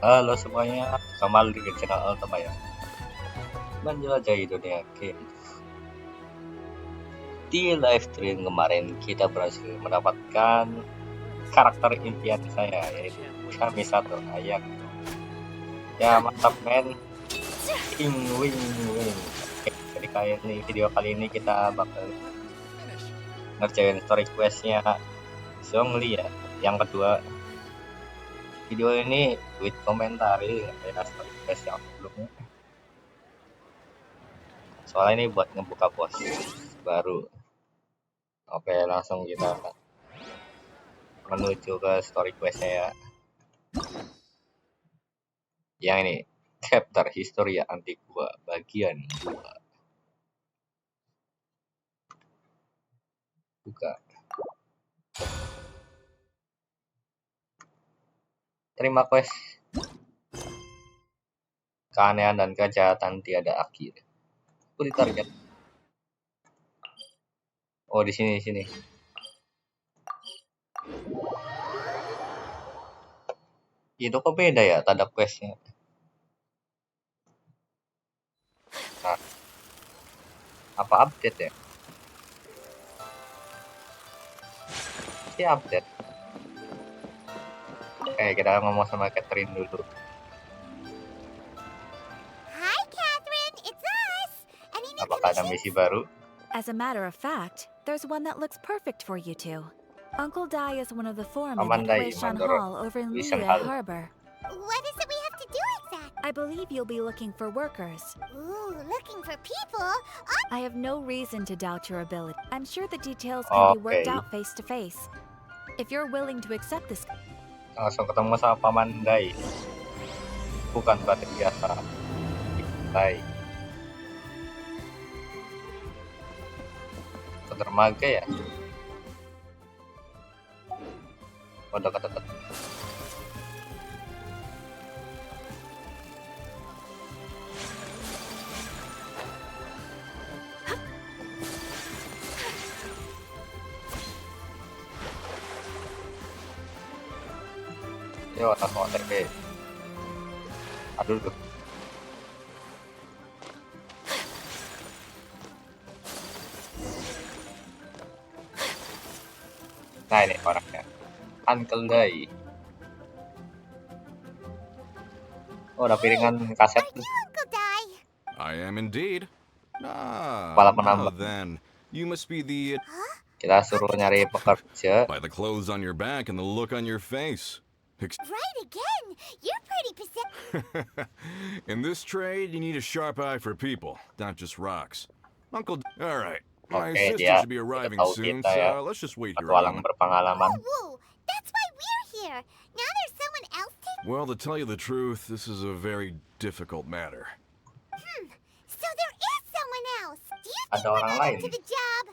Halo semuanya, kembali di channel ya. Menjelajahi dunia game. Di live stream kemarin kita berhasil mendapatkan karakter impian saya, yaitu kami satu ayak. Ya mantap men. Wing. Oke, jadi video kali ini kita bakal ngerjain story questnya Zhongli ya. Yang kedua, video ini with komentar ya, story quest yang sebelumnya. Soalnya ini buat ngebuka bos baru. Oke, langsung kita menuju ke story questnya ya. Yang ini, chapter Historia Antiqua bagian 2. Buka. Terima quest. Keanehan dan kejahatan tiada akhir. Aku ditarget. Oh, di sini. Itu kok beda ya tanda questnya? Nah, apa update ya? Pasti update. Oke, kita ngomong sama Catherine dulu. Hi Catherine, it's us. Apakah ada misi baru? As a matter of fact, there's one that looks perfect for you two. Uncle Dai is one of the foremen at Quest Hall over in Liyue Harbor. What is it we have to do exactly? I believe you'll be looking for workers. Ooh, looking for people? I have no reason to doubt your ability. I'm sure the details can be worked out face to face. If you're willing to accept this... Langsung ketemu sama Paman Dai. Bukan batik biasa. Dai. Dermaga ya? Udah ketet. Yo, atas motor ke. Aduh tuh. Nah ini orangnya. Uncle Dai. Oh, ada piringan kaset. Uncle Dai? I am indeed. Kepala penambang. Then you must be the... Kita suruh nyari pekerja. By the clothes on your back and the look on your face. Right again. You're pretty In this trade, you need a sharp eye for people, not just rocks. All right. My sister should be arriving soon, so let's just wait here. Berpengalaman. Oh, that's why we're here. Now there's someone else Well, to tell you the truth, this is a very difficult matter. So there is someone else. Do you think Ada orang we're lain. to the job?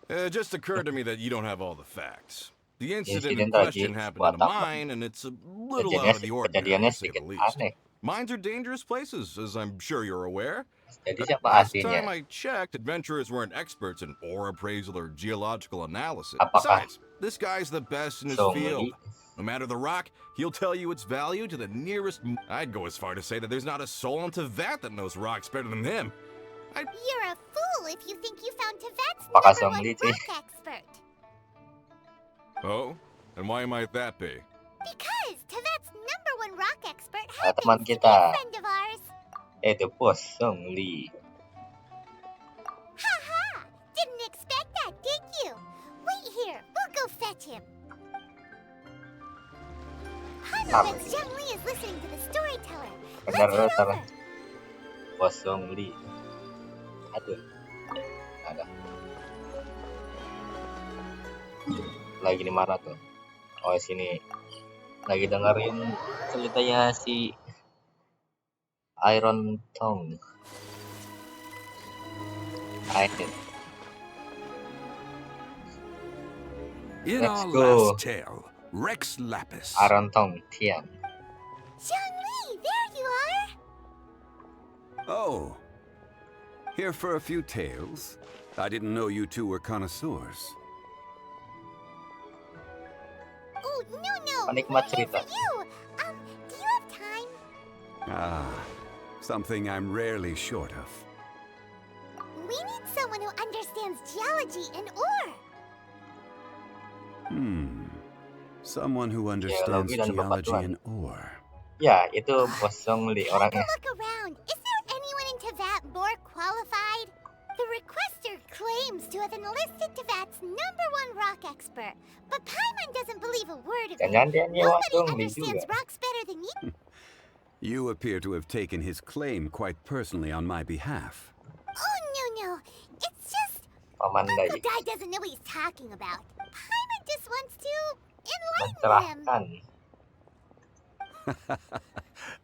It just occurred to me that you don't have all the facts. The incident in question happened in a mine, and it's a little out of the ordinary, to say the least. Mines are dangerous places, as I'm sure you're aware. Last time I checked, adventurers weren't experts in ore appraisal or geological analysis. Besides, this guy's the best in his field. No matter the rock, he'll tell you its value to the nearest... I'd go as far to say that there's not a soul on Tevat that knows rocks better than him. You're a fool if you think you found Tevat's number one rock expert. Oh? And why might that be? Because Tevat's number one rock expert happens teman to be kita. a friend of ours. Itu Quest Zhongli. Ha! Didn't expect that, did you? Wait here. We'll go fetch him. Quest Zhongli is listening to the storyteller. Let's head over. Quest Zhongli. Aduh. Ada. Lagi di mana tuh? Oh, sini. Lagi dengerin ceritanya si Iron Tongue. In our last tale, Rex Lapis. Iron Tongue, Tian. Zhongli, there you are. Oh. Here for a few tales? I didn't know you two were connoisseurs. Oh, no. Penikmat we're here cerita. for you. Do you have time? Ah, something I'm rarely short of. We need someone who understands geology and ore. Someone who understands Geologi dan geology bebatuan. and ore. Ya, itu Bos Zhongli Take a orangnya. look around. Is there anyone in Teyvat more qualified? The requester claims to have enlisted Teyvat's #1 rock expert, but Paimon doesn't believe a word of it. Jangan dia nyewa Nobody Zhongli understands juga. rocks better than you. You appear to have taken his claim quite personally on my behalf. Oh, no. It's just Paman Dai. Uncle Dai doesn't know what he's talking about. Paimon just wants to enlighten him. Mencerahkan.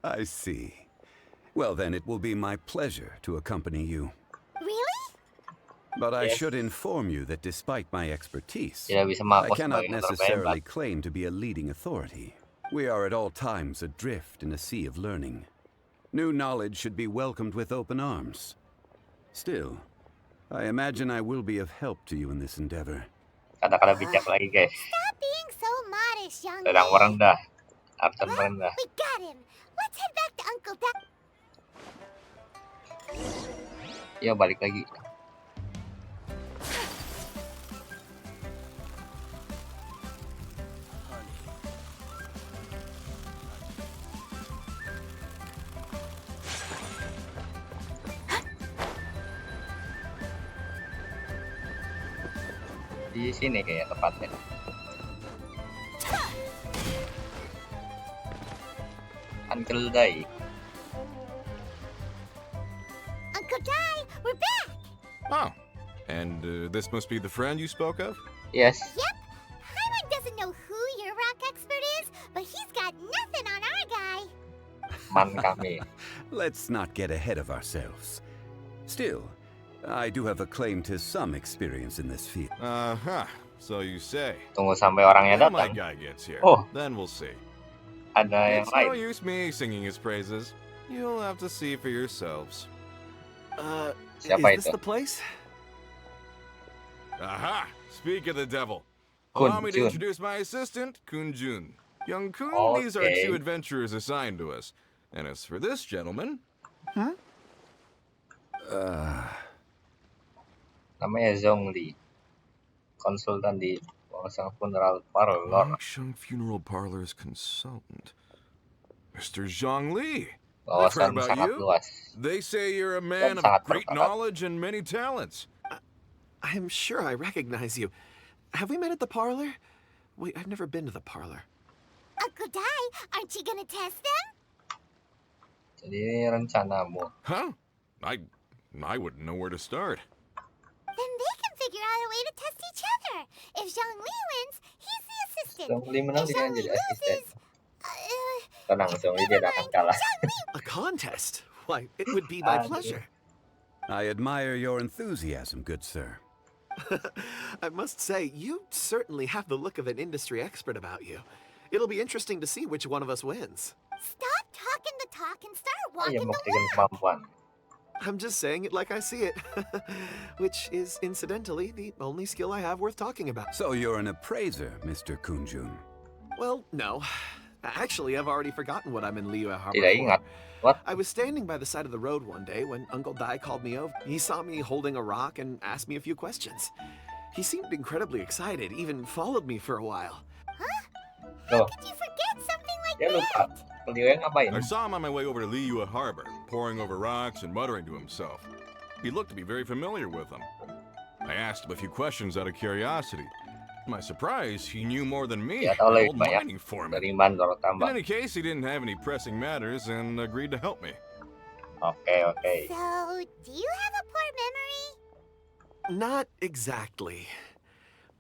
I see. Well, then it will be my pleasure to accompany you. Really? But I Yes. should inform you that despite my expertise, Tidak bisa I mampus cannot sebagai necessarily terhebat. claim to be a leading authority. We are at all times adrift in a sea of learning. New knowledge should be welcomed with open arms. Still, I imagine I will be of help to you in this endeavor. Kata-kata bijak lagi, guys. Stop being so modest, young Sedang man. merendah. Artan merendah. We got him. Let's head back to Uncle Dai. Ya, balik lagi. Di sini kayak tepatnya. Uncle Dai. Uncle Dai, we're back. Oh, and this must be the friend you spoke of? Yes. Yep. Paimon doesn't know who your rock expert is, but he's got nothing on our guy. Man kami. Let's not get ahead of ourselves. Still, I do have a claim to some experience in this field. Uh-huh, so you say. Tunggu sampai orangnya When my datang. guy gets here, Oh. then we'll see. Ada yang It's no lain. use me singing his praises. You'll have to see for yourselves. Siapa Is this itu? the place? Aha! Speak of the devil. Kun Allow me to Jun. introduce my assistant, Kun Jun. Young Kun, these are Okay. 2 adventurers assigned to us. And as for this gentleman, Namanya Zhongli. Konsultan di Wangsang Funeral Parlor. Sheng Funeral Parlor's consultant. Mr. Zhongli. I've heard Wawasan about sangat you. luas. They say you're a man of sangat great berbakat. knowledge and many talents. I'm sure I recognize you. Have we met at the parlor? Wait, I've never been to the parlor. Uncle Dai, aren't you gonna test them? Jadi ini rencanamu. Huh? I wouldn't know where to start. Then they can figure out a way to test each other. If Zhongli wins, he's the assistant. Zhongli menang, If dia Zhongli jadi asisten. loses, Tenang, Zhongli dia akan kalah. A contest? Why, it would be my Aduh. pleasure. I admire your enthusiasm, good sir. I must say, you certainly have the look of an industry expert about you. It'll be interesting to see which one of us wins. stop talking the talk and start Dia walking the membuktikan walk. kemampuan. I'm just saying it like I see it. Which is, incidentally, the only skill I have worth talking about. So you're an appraiser, Mr. Kunjun. Well, no. Actually, I've already forgotten what I'm in Liyue Harbor Tidak for. ingat. What? I was standing by the side of the road one day when Uncle Dai called me over. He saw me holding a rock and asked me a few questions. He seemed incredibly excited, even followed me for a while. Loh, Could you forget something like dia lupa. that? Beliau ngapain? I saw him on my way over to Liyue Harbor, poring over rocks and muttering to himself. He looked to be very familiar with them. I asked him a few questions out of curiosity. To my surprise, he knew more than me, Dia tahu an lebih old banyak mining foreman. dari Mandor In tambah. any case, he didn't have any pressing matters and agreed to help me. Oke. So, do you have a poor memory? Not exactly.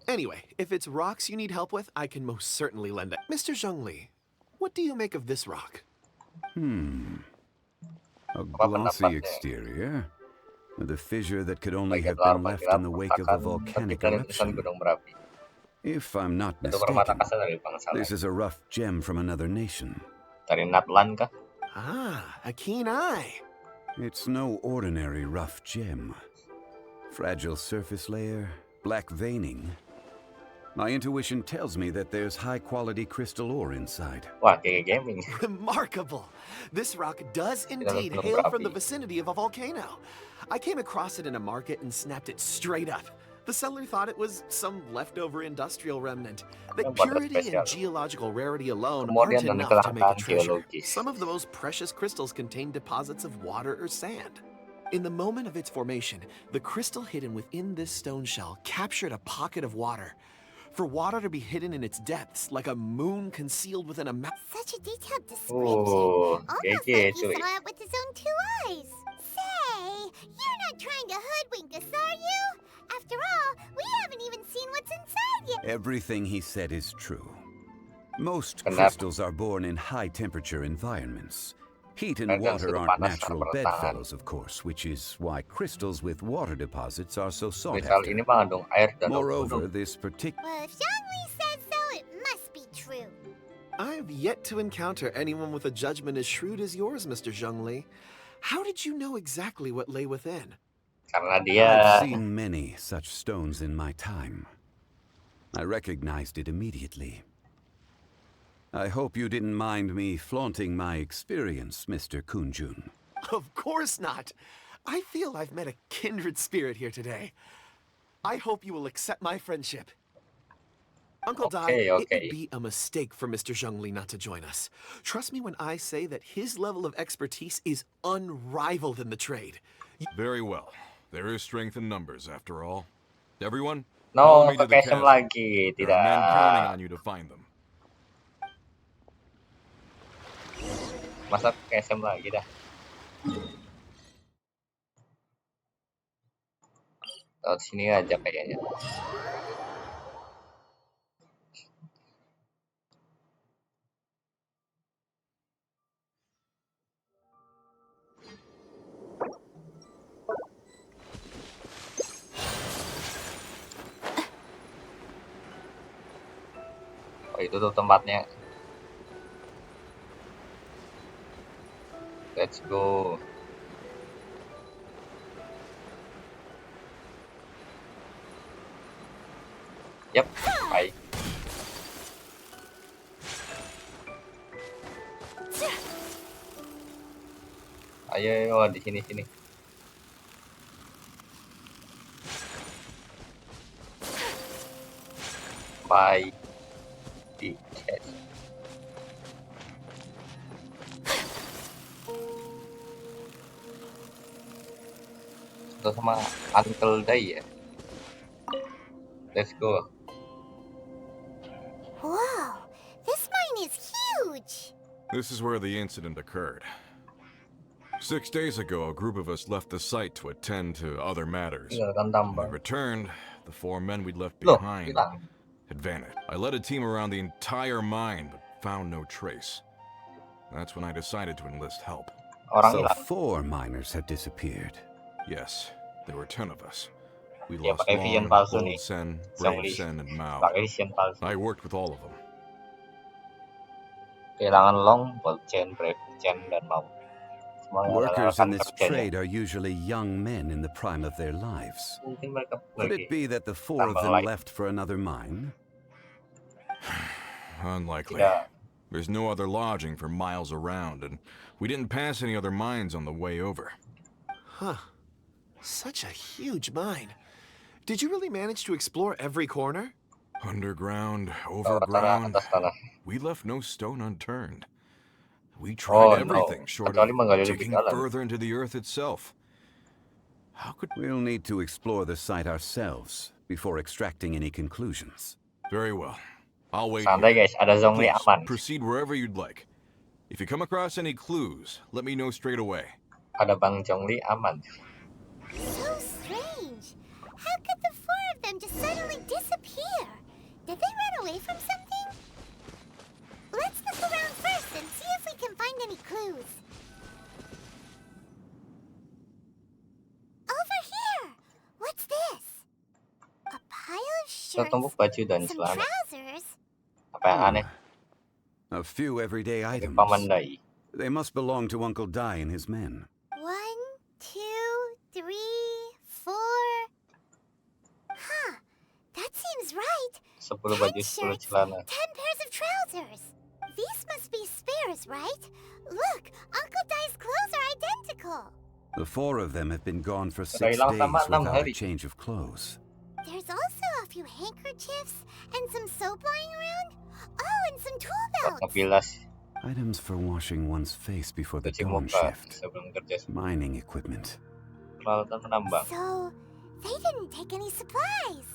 Anyway, if it's rocks you need help with, I can most certainly lend it. Mr. Zhongli, what do you make of this rock? A Apa glossy pendapatnya? exterior, with a fissure that could only Bagian have luar been left gelap, in the wake of a akan volcanic terbit dari letusan eruption. gunung berapi. If I'm not Itu permata mistaken, kaca dari bangsa this lain. is a rough gem from another nation. Dari Natlan kah? Ah, a keen eye. It's no ordinary rough gem. Fragile surface layer, black veining. My intuition tells me that there's high-quality crystal ore inside. Wah, kayak gaming. Remarkable! This rock does Kita indeed langsung hail from the berapi. vicinity of a volcano. I came across it in a market and snapped it straight up. The seller thought it was some leftover industrial remnant. But Yang buat purity and spesial. geological rarity alone Kemudian aren't dan enough to make a kecelakaan treasure. geologis. Some of the most precious crystals contain deposits of water or sand. In the moment of its formation, the crystal hidden within this stone shell captured a pocket of water. For water to be hidden in its depths, like a moon concealed within a mountain. Such a detailed description. Almost like GG he cuy. saw it with his own 2 eyes. Say, you're not trying to hoodwink us, are you? After all, we haven't even seen what's inside yet. Everything he said is true. Most Kenapa? crystals are born in high-temperature environments. Heat and Kadang water suhu aren't panas natural tak bertahan. bedfellows, of course, which is why crystals with water deposits are so sought Kristal after. ini mengandung air dan Moreover, gunung. this particular Well, if Zhongli says so, it must be true. I've yet to encounter anyone with a judgment as shrewd as yours, Mr. Zhongli. How did you know exactly what lay within? Karena dia I've seen many such stones in my time. I recognized it immediately. I hope you didn't mind me flaunting my experience, Mr. Kunjun. Of course not. I feel I've met a kindred spirit here today. I hope you will accept my friendship. Uncle Dai, it would be a mistake for Mr. Zhongli not to join us. Trust me when I say that his level of expertise is unrivaled in the trade. Very well. There is strength in numbers, after all. Everyone, No, follow me to ke the KSM chasm. lagi, There are men counting on tidak. you to find them. Masa ke KSM lagi dah. Lewat sini aja kayaknya. Oh, itu tuh tempatnya. Let's go. Yap, baik. Ayo, ayo, di sini sini. Baik. Di chest. Itu sama Uncle Dai ya. Let's go. Whoa, this mine is huge. This is where the incident occurred. 6 days ago, a group of us left the site to attend to other matters. Tinggalkan When we tambah. returned, the 4 men we'd left Loh, behind hilang. had vanished. I led a team around the entire mine, but found no trace. That's when I decided to enlist help. Orang So hilang. 4 miners have disappeared. Yes, there were 10 of us. We Ya, lost pakai vision Long, palsu Bold nih. Sen, Zhongli. Brave Sen, and Mao. Pakai vision palsu. I worked with all of them. Kehilangan Long, Bold Chen, Brave Chen, dan Mau. Semuanya adalah Workers rekan in this kerjanya. trade are usually young men in the prime of their lives. Mungkin mereka Could lagi it be that the 4 of tambang them lain. left for another mine? Unlikely. Tidak. There's no other lodging for miles around, and we didn't pass any other mines on the way over. Huh. Such a huge mine. Did you really manage to explore every corner? Underground, Bawah tanah, overground, atas tanah. we left no stone unturned. We Oh tried no, everything short kecuali of menggali lebih digging dalam. further into the earth itself. How could... We'll need to explore the site ourselves before extracting any conclusions. Very well. I'll wait Santai here. guys, ada Zhongli Please, aman. proceed wherever you'd like. If you come across any clues, let me know straight away. Ada Bang Zhongli aman. So strange. How could the 4 of them just suddenly disappear? Did they run away from something? Let's look around first and see if we can find any clues. Over here! What's this? A pile of shirts, Setumpuk baju dan some celana. trousers. Apa yang aneh? A few everyday Dari items. Paman Dai. They must belong to Uncle Dai and his men. 1, 2, 3, 4. Huh. That seems right. 10 baju 10 shirts, celana. 10 pairs of trousers. These must be spares, right? Look, Uncle Dai's clothes are identical. The 4 of them have been gone for 6 Hilang days sama 6 without a hari. change of clothes. There's also a few handkerchiefs and some soap lying around. Oh, and some tool belts. Ngebilas, Items for washing one's face before the cuci dawn muka shift. sebelum kerja. Mining equipment. Peralatan menambang. So, they didn't take any supplies.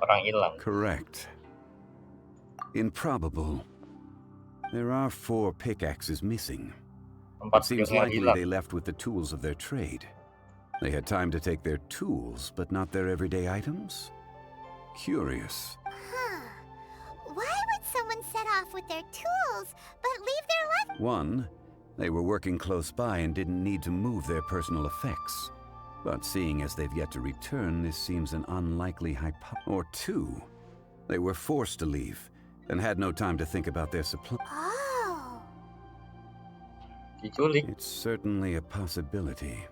Orang hilang. Correct. Improbable. There are 4 pickaxes missing. It 4 seems skillnya likely hilang. they left with the tools of their trade. They had time to take their tools, but not their everyday items? Curious. Huh. Why would someone set off with their tools, but leave their left? 1, they were working close by and didn't need to move their personal effects. But seeing as they've yet to return, this seems an unlikely hypothesis. Or 2, they were forced to leave and had no time to think about their supply. Oh. Diculik. It's certainly a possibility.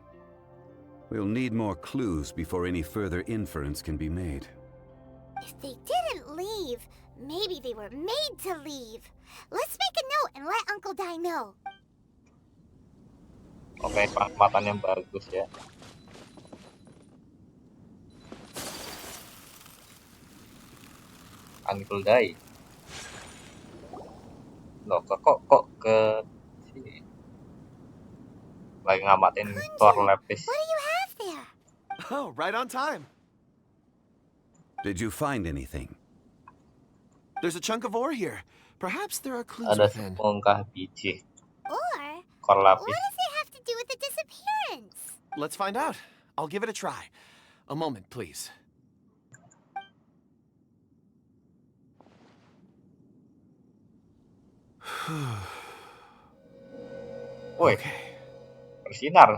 We'll need more clues before any further inference can be made. If they didn't leave, maybe they were made to leave. Let's make a note and let Uncle Dai know. Oke, pengamatan yang bagus ya. Uncle Dai. Loh, kok ke sini? Lagi ngamatin tor lapis. What do you have there? Oh, right on time. Did you find anything? There's a chunk of ore here. Perhaps there are clues Ada within. sebongkah biji Or, kor what lapis. does it have to do with the disappearance? Let's find out. I'll give it a try. A moment, please. Woi, Okay. bersinar.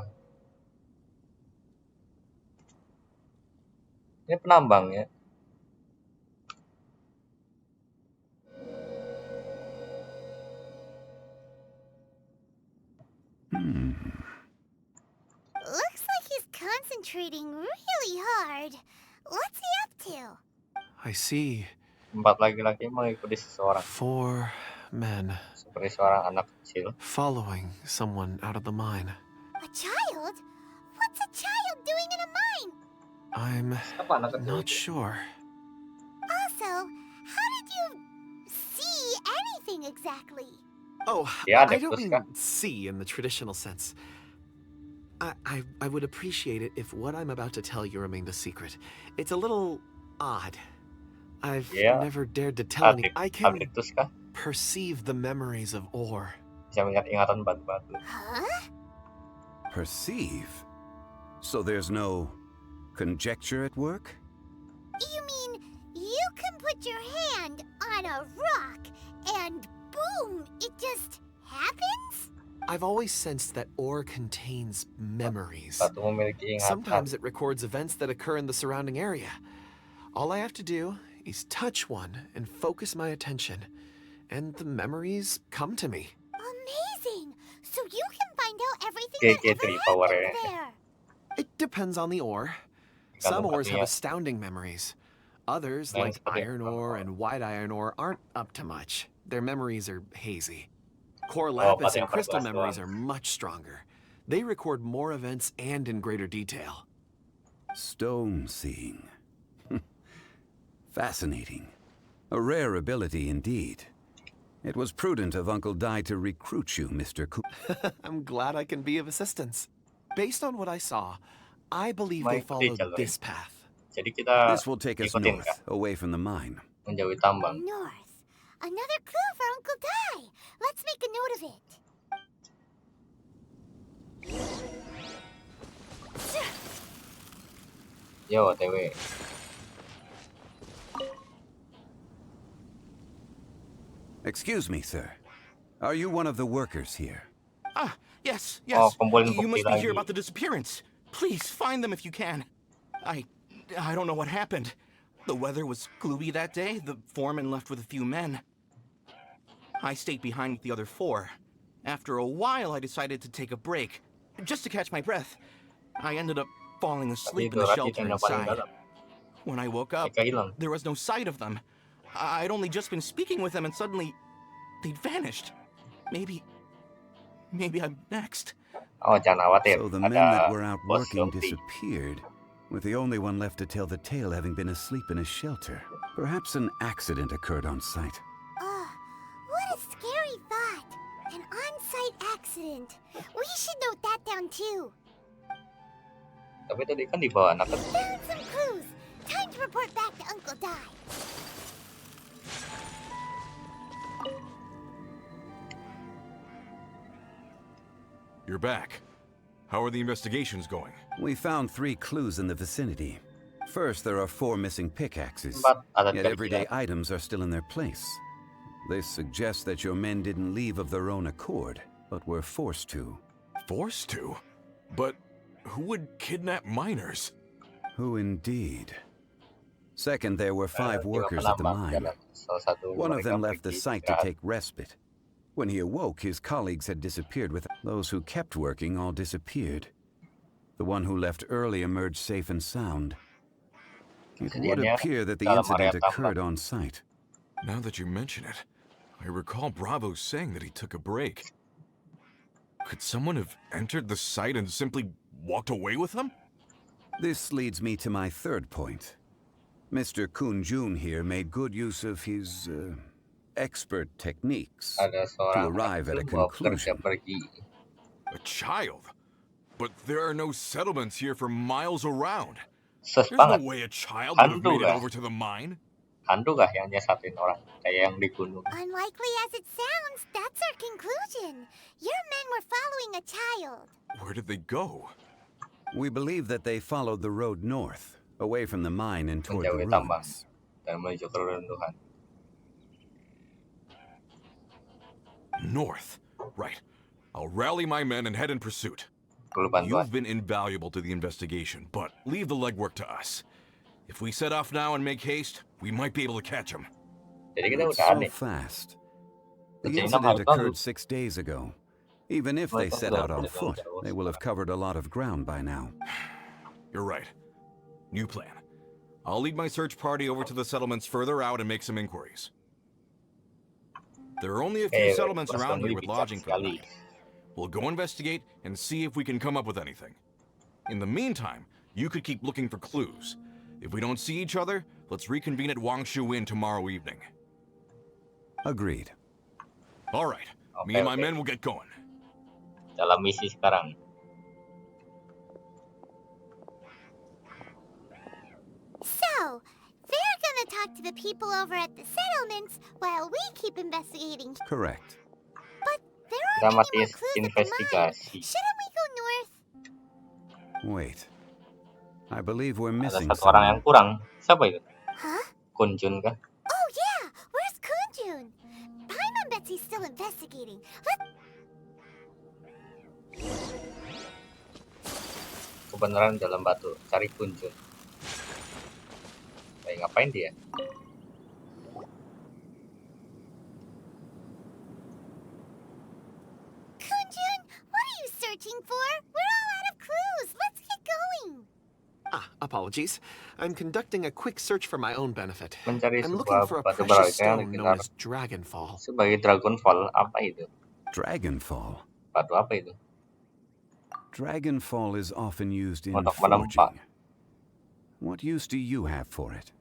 Ini penambang ya. Looks like he's concentrating really hard. What's he up to? I see 4 laki-laki mengikuti seseorang, 4 men seperti seorang anak kecil. following someone out of the mine. A child? What's a child doing in a mine? I'm Apa anak kecil not itu? sure. Also, how did you see anything exactly? Oh, Yeah, I that don't was mean ka- see in the traditional sense. I would appreciate it if what I'm about to tell you remained a secret. It's a little odd. I've Yeah. never dared to tell any. I can Habitus kah? perceive the memories of ore. Bisa melihat ingatan batu-batu. Huh? Perceive? So there's no conjecture at work? You mean you can put your hand on a rock and boom, it just happens? I've always sensed that ore contains memories. Batu memiliki ingatan. Sometimes it records events that occur in the surrounding area. All I have to do is touch one and focus my attention, and the memories come to me. Amazing! So you can find out everything GG that ever three power happened ya. there. It depends on the ore. Some Tergantung ores have hatinya. astounding memories. Others, Yang like seperti iron apa? ore and white iron ore, aren't up to much. Their memories are hazy. Core Oh, lapis pati and yang crystal 14 memories doang. are much stronger. They record more events and in greater detail. Stone seeing. Fascinating. A rare ability indeed. It was prudent of Uncle Dai to recruit you, Mr. I'm glad I can be of assistance. Based on what I saw, I believe they Mengikuti followed jalur this ini. path. Jadi kita This will take us ikutin kah? north, away from the mine. Menjauhi tambang. North. Another clue for Uncle Dai. Let's make a note of it. Yo, OTW. Excuse me, sir. Are you one of the workers here? Ah, yes, Oh, yes. kumpulin You bukti must be here lagi. about the disappearance. Please find them if you can. I don't know what happened. The weather was gloomy that day. The foreman left with a few men. I stayed behind with the other 4. After a while, I decided to take a break, just to catch my breath. I ended up falling asleep in the Tiduran di shelter tenda paling inside. dalam. When I woke up, there was no sight of them. I'd only just been speaking with them and suddenly they'd vanished. Maybe I'm next. Oh, jangan khawatir. So the men that were out working disappeared, with the only one left to tell the tale having been asleep in a shelter. Perhaps an accident occurred on site. What a scary thought. An on-site accident. We should note that down too. Tapi tadi kan dibawa anak kecil. Found some clues. Time to report back to Uncle Dai. You're back. How are the investigations going? We found 3 clues in the vicinity. First, there are 4 missing pickaxes, yet everyday items are still in their place. This suggests that your men didn't leave of their own accord, but were forced to. Forced to? But who would kidnap miners? Who indeed? Second, there were 5 workers at the mine. One of them left the site to take respite. When he awoke, his colleagues had disappeared with those who kept working all disappeared. The one who left early emerged safe and sound. It would appear that the incident occurred on site. Now that you mention it, I recall Bravo saying that he took a break. Could someone have entered the site and simply walked away with them? This leads me to my third point. Mr. Kun Jun here made good use of his expert techniques to arrive at a conclusion. A child? But there are no settlements here for miles around. There's no way a child would have made it over to the mine. Hantu kah yang nyesatin orang kayak yang di gunung? Unlikely as it sounds, that's our conclusion. Your men were following a child. Where did they go? We believe that they followed the road north, away from the mine and toward the ruins. Dan menuju ke reruntuhan. North. Right. I'll rally my men and head in pursuit. You've been invaluable to the investigation, but leave the legwork to us. If we set off now and make haste, we might be able to catch him. It's so fast. The incident occurred 6 days ago. Even if they set out on foot, they will have covered a lot of ground by now. You're right. New plan. I'll lead my search party over to the settlements further out and make some inquiries. There are only a few settlements around here with lodging for the night. We'll go investigate and see if we can come up with anything. In the meantime, you could keep looking for clues. If we don't see each other, let's reconvene at Wangshu Inn tomorrow evening. Agreed. All right. Me and my men will get going. Dalam misi sekarang. So, they're gonna talk to the people over at the settlements while we keep investigating. Correct. But there aren't any more clues at the mine. Shouldn't we go north? Wait. I believe we're missing Ada satu orang yang kurang. Siapa itu? Huh? Kun Jun kah? Oh yeah, where's Kunjun? Paimon bets he's still investigating. Kebenaran dalam batu. Cari Kun Jun. Ngapain dia? Kunjun, what are you searching for? We're all out of clues. Let's get going. Apologies. I'm conducting a quick search for my own benefit. Mencari I'm looking for a precious stone known as Dragonfall. Sebagai Dragonfall, apa itu? Dragonfall? Batu apa itu? Dragonfall is often used in Untuk forging. menempa. What use do you have for it?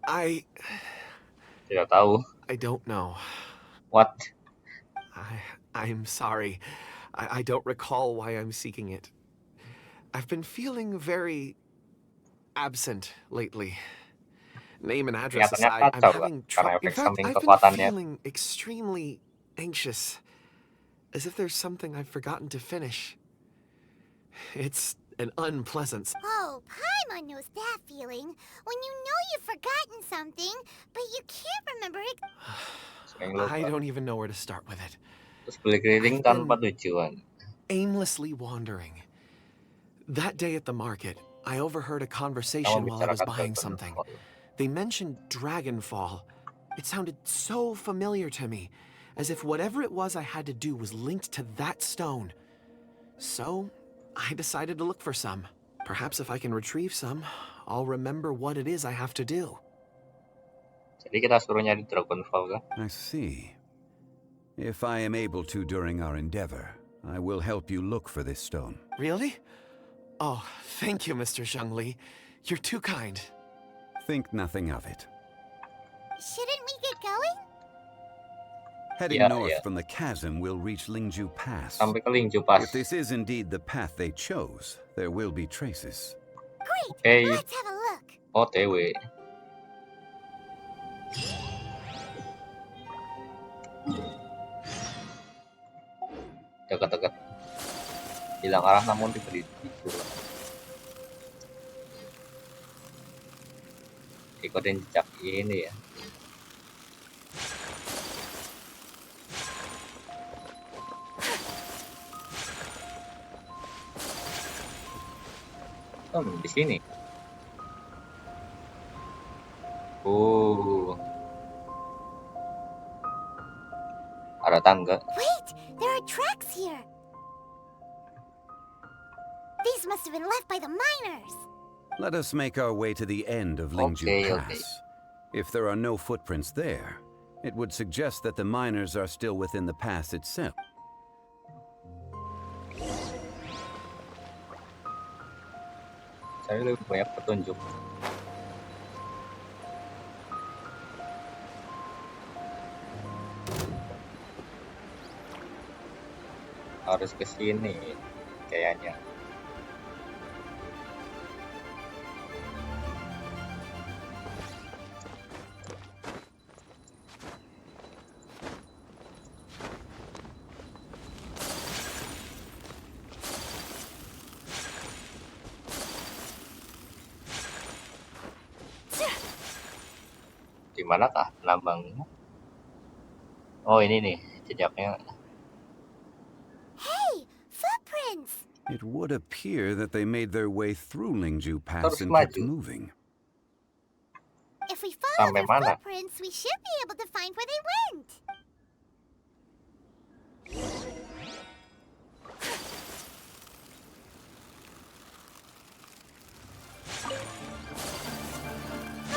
Tidak tahu. I don't know. What? I'm sorry. I don't recall why I'm seeking it. I've been feeling very absent lately. Name and address aside, I'm having trouble. In fact, I've been feeling extremely anxious. As if there's something I've forgotten to finish. It's an unpleasant... Oh, Paimon knows that feeling. When you know you've forgotten something, but you can't remember it. I don't even know where to start with it. Terus beli keliling tanpa tujuan. Aimlessly wandering. That day at the market, I overheard a conversation while I was buying something. They mentioned Dragonfall. It sounded so familiar to me, as if whatever it was I had to do was linked to that stone. So, I decided to look for some. Perhaps if I can retrieve some, I'll remember what it is I have to do. Jadi kita suruh nyari Dragon Ball kan? I see. If I am able to during our endeavor, I will help you look for this stone. Really? Oh, thank you, Mr. Zhongli. You're too kind. Think nothing of it. Shouldn't we get going? Heading north from the chasm will reach Lingju Pass. Sampai ke Lingju Pass. If this is indeed the path they chose, there will be traces. Great! Okay. Let's have a look. OTW. Dekat-dekat. Hilang arah namun diberi tidur. Ikutin jejak ini ya. Di sini. Ada tangga. Wait, there are tracks here. These must have been left by the miners. Let us make our way to the end of Lingju Pass. If there are no footprints there, it would suggest that the miners are still within the pass itself. Saya lebih banyak petunjuk. Harus ke sini kayaknya. Di manakah lambangnya? Oh, ini nih jejaknya. Hey, footprints! It would appear that they made their way through Lingju Pass and kept moving. If we follow their footprints, we should be able to find where they went.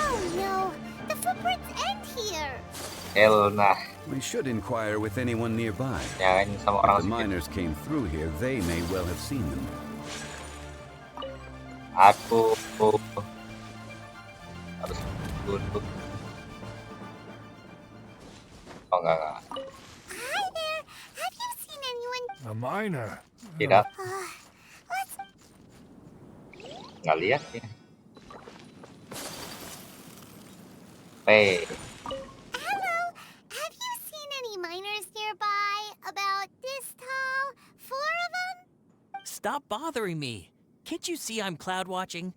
Oh no, the footprints end here. Elna. We should inquire with anyone nearby. If the miners came through here, they may well have seen them. Aku harus duduk. Oh enggak. Hi there. Have you seen anyone? A miner. Tidak. Let's... Nggak lihat ya. Hey. Hello. Have you seen any miners nearby? About this tall? 4 of them? Stop bothering me. Can't you see I'm cloud watching?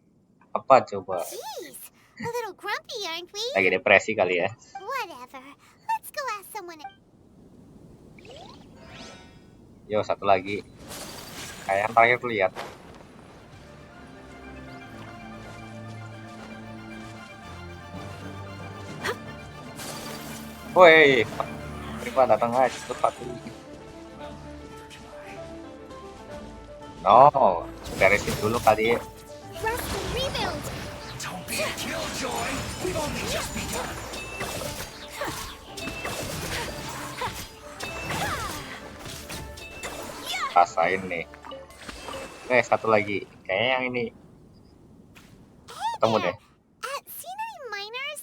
Apa coba? Jeez, a little grumpy, aren't we? Lagi depresi kali ya. Whatever. Let's go ask someone. Yo, satu lagi. Kayak yang terakhir lihat. Woi, Riva datang aja tuh satu. No, beresin dulu kali ya. Rasain nih. Satu lagi. Kayaknya yang ini. Ketemu deh. Seen any miners?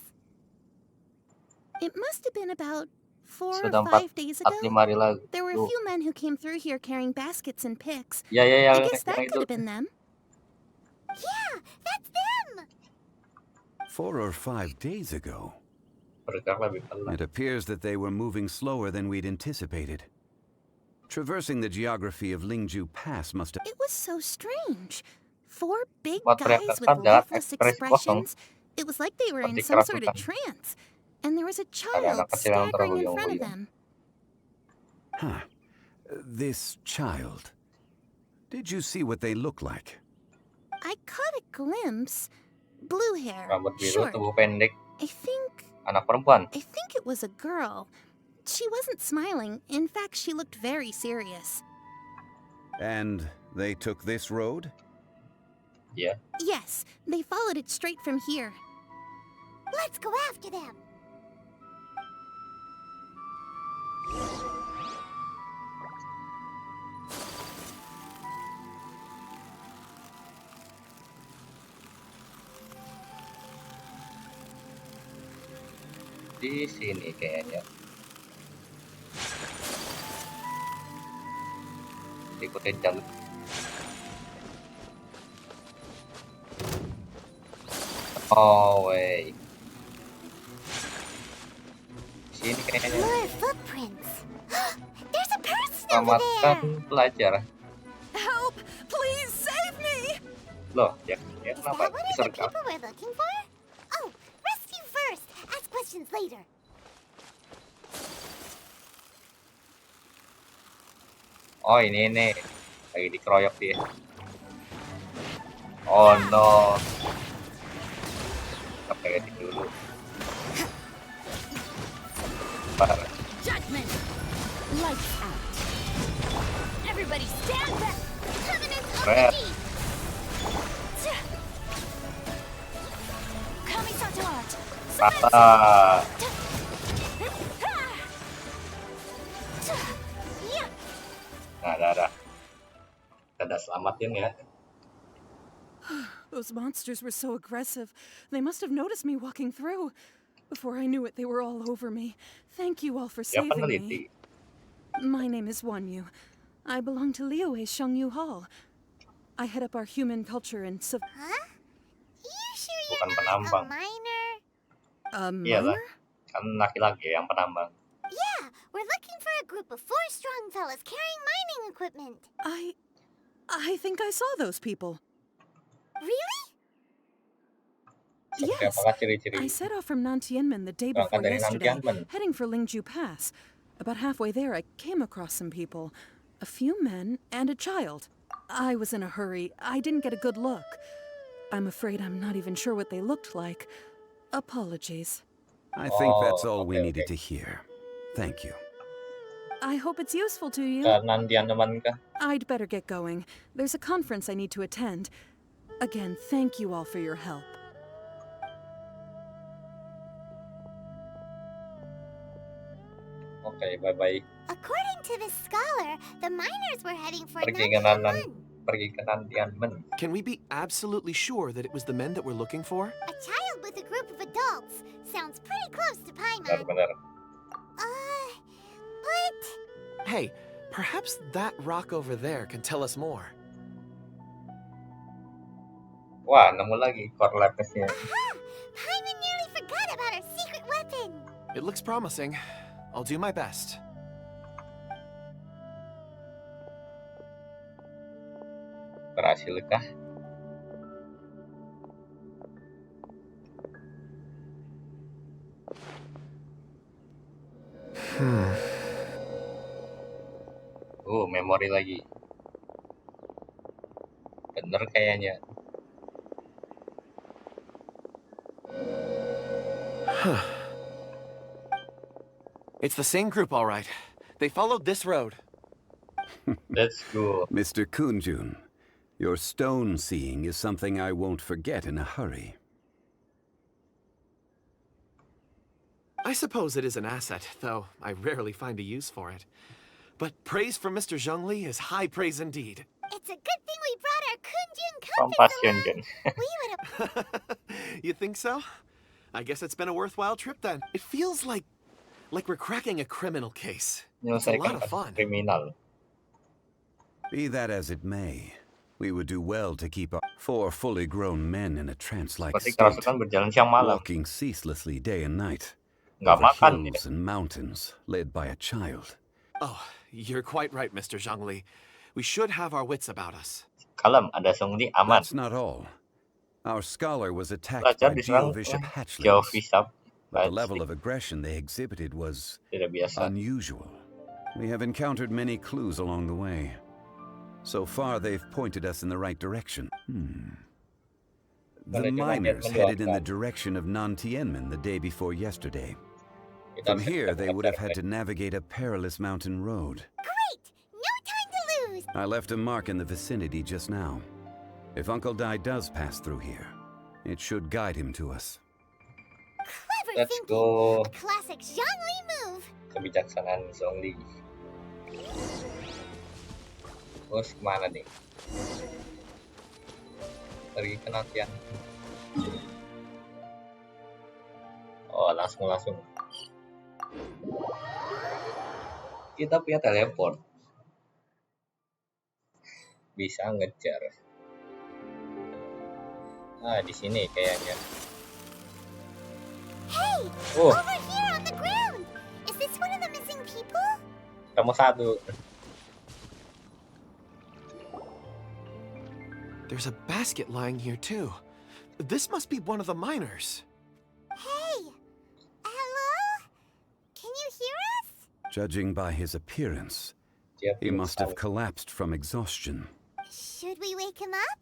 It must have been about 4 Sudah or 5 days ago. 4-5 hari lalu. There were a few men who came through here carrying baskets and picks. Ya, I guess that could have been them. Yeah, that's them. 4 or 5 days ago. Bergerak lebih pelan. It appears that they were moving slower than we'd anticipated. Traversing the geography of Lingju Pass must have... It was so strange. 4 big Potret guys with terhadap lifeless ekspresi expressions. It was like they were in Seperti some sort of kerasukan. trance. And there was a Kayak child anak kecil yang staggering in terhuyung-huyung. front of them. Huh. This child. Did you see what they look like? I caught a glimpse. Blue hair, Rambut biru, short. tubuh pendek, I think anak perempuan. it was a girl. She wasn't smiling. In fact, she looked very serious. And they took this road? Yeah. Yes, they followed it straight from here. Let's go after them. Di sini kayaknya. Ikutin jalur. Oh, wait. Sini kayaknya. More footprints. There's a person over Selamatkan there. pelajar. Help! Please save me! Loh, ya Is kenapa? that one of the Disergap. people we're looking for? Oh, rescue first. Ask questions later. Oh, ini lagi dikeroyok dia. Oh no. Kita pegang dulu. Parah. Judgment! Lights out. Everybody stand back! Covenant's Red. OG! Kamisato art! Rata. Nah, dah. Kita udah selamatin ya. Those monsters were so aggressive. They must have noticed me walking through. Before I knew it, they were all over me. Thank you all for Ya saving peneliti. me. My name is Wanyu. I belong to Liyue's Shangyu Hall. I head up our human culture and Huh? You sure you're Bukan not penambang. a miner? a Iyalah, miner? kan laki-laki yang penambang. Yeah, we're looking for a group of 4 strong fellas carrying mining equipment. I think I saw those people. Really? Seperti Yes. apakah ciri-ciri I set off from Nantianmen the day berangkat before dari yesterday, Nantianmen? heading for Lingju Pass. About halfway there, I came across some people. A few men and a child. I was in a hurry. I didn't get a good look. I'm afraid I'm not even sure what they looked like. Apologies. I think that's Oh, all we oke, needed oke. to hear. Thank you. I hope it's useful to you. Nantian teman kah? I'd better get going. There's a conference I need to attend. Again, thank you all for your help. Oke, bye-bye. According to this scholar, the miners were heading for Pergi ke Nantianmen. Nantianmen. Can we be absolutely sure that it was the men that we're looking for? A child with a group of adults. Sounds pretty close to Paimon. Benar-benar. But... Hey, perhaps that rock over there can tell us more. Wah, nemu lagi core lapsnya. Aha! Paimon nearly forgot about our secret weapon. It looks promising. I'll do my best. Berhasil kah? Memori lagi. Bener kayaknya. It's the same group, all right. They followed this road. Let's go. Mr. Kunjun, your stone seeing is something I won't forget in a hurry. I suppose it is an asset, though I rarely find a use for it. But praise from Mr. Zhongli is high praise indeed. It's a good thing we brought our Kunjun Kompas compass along. Yunjun. We would have... You think so? I guess it's been a worthwhile trip then. It feels like we're cracking a criminal case. It's a lot of fun. Kriminal. Be that as it may, we would do well to keep our 4 fully grown men in a trance-like Seperti state, kerasukan berjalan siang malam. walking ceaselessly day and night, Nggak over makan dia. hills and mountains, led by a child. Oh, you're quite right, Mr. Zhongli. We should have our wits about us. Kalem, ada Zhongli aman. That's not all. Our scholar was attacked Pelajar by diserang Geovishap hatchlings. Geovishap. But the level of aggression they exhibited was Tidak biasa. unusual. We have encountered many clues along the way. So far, they've pointed us in the right direction. The miners headed in the direction of Nantianmen the day before yesterday. From here, they would have had to navigate a perilous mountain road. Great! No time to lose! I left a mark in the vicinity just now. If Uncle Dai does pass through here, it should guide him to us. Clever Let's thinking. go. A classic Zhongli move. Kebijaksanaan Zhongli. Terus kemana nih? Pergi ke nantian. Oh, langsung. Kita punya teleport. Bisa ngejar. Nah, di sini kayaknya. Hey, Oh, over here on the ground. Is this one of the missing people? ketemu satu. There's a basket lying here too. This must be one of the miners. Hey, hello? Can you hear us? Judging by his appearance, Dia he must have pingsan. collapsed from exhaustion. Should we wake him up?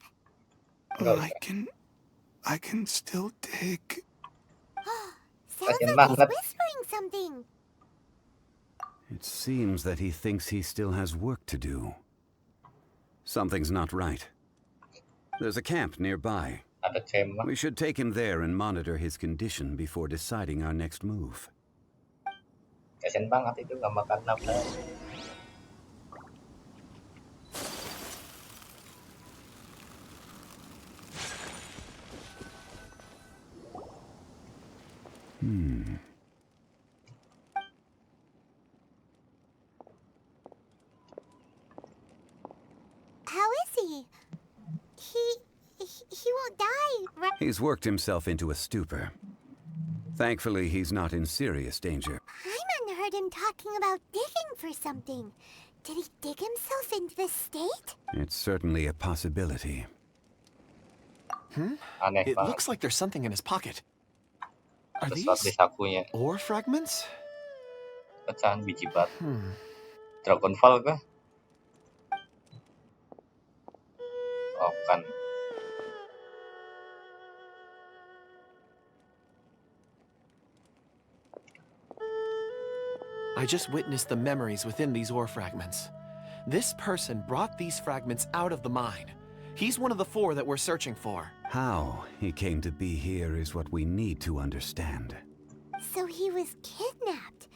I can still dig. Sounds Kasian like he's banget. whispering something. It seems that he thinks he still has work to do. Something's not right. There's a camp nearby. Ada cema. We should take him there and monitor his condition before deciding our next move. Kasian banget itu nggak makan apa. How is he? He won't die, right? He's worked himself into a stupor. Thankfully, he's not in serious danger. Hyman heard him talking about digging for something. Did he dig himself into this state? It's certainly a possibility. Aneh It banget. looks like there's something in his pocket. Are Ada sesuatu di these sakunya. ore fragments? Pecahan biji batu. Dragon Fall kah? Oh, bukan. I just witnessed the memories within these ore fragments. This person brought these fragments out of the mine. He's one of the 4 that we're searching for. How he came to be here is what we need to understand. So he was kidnapped,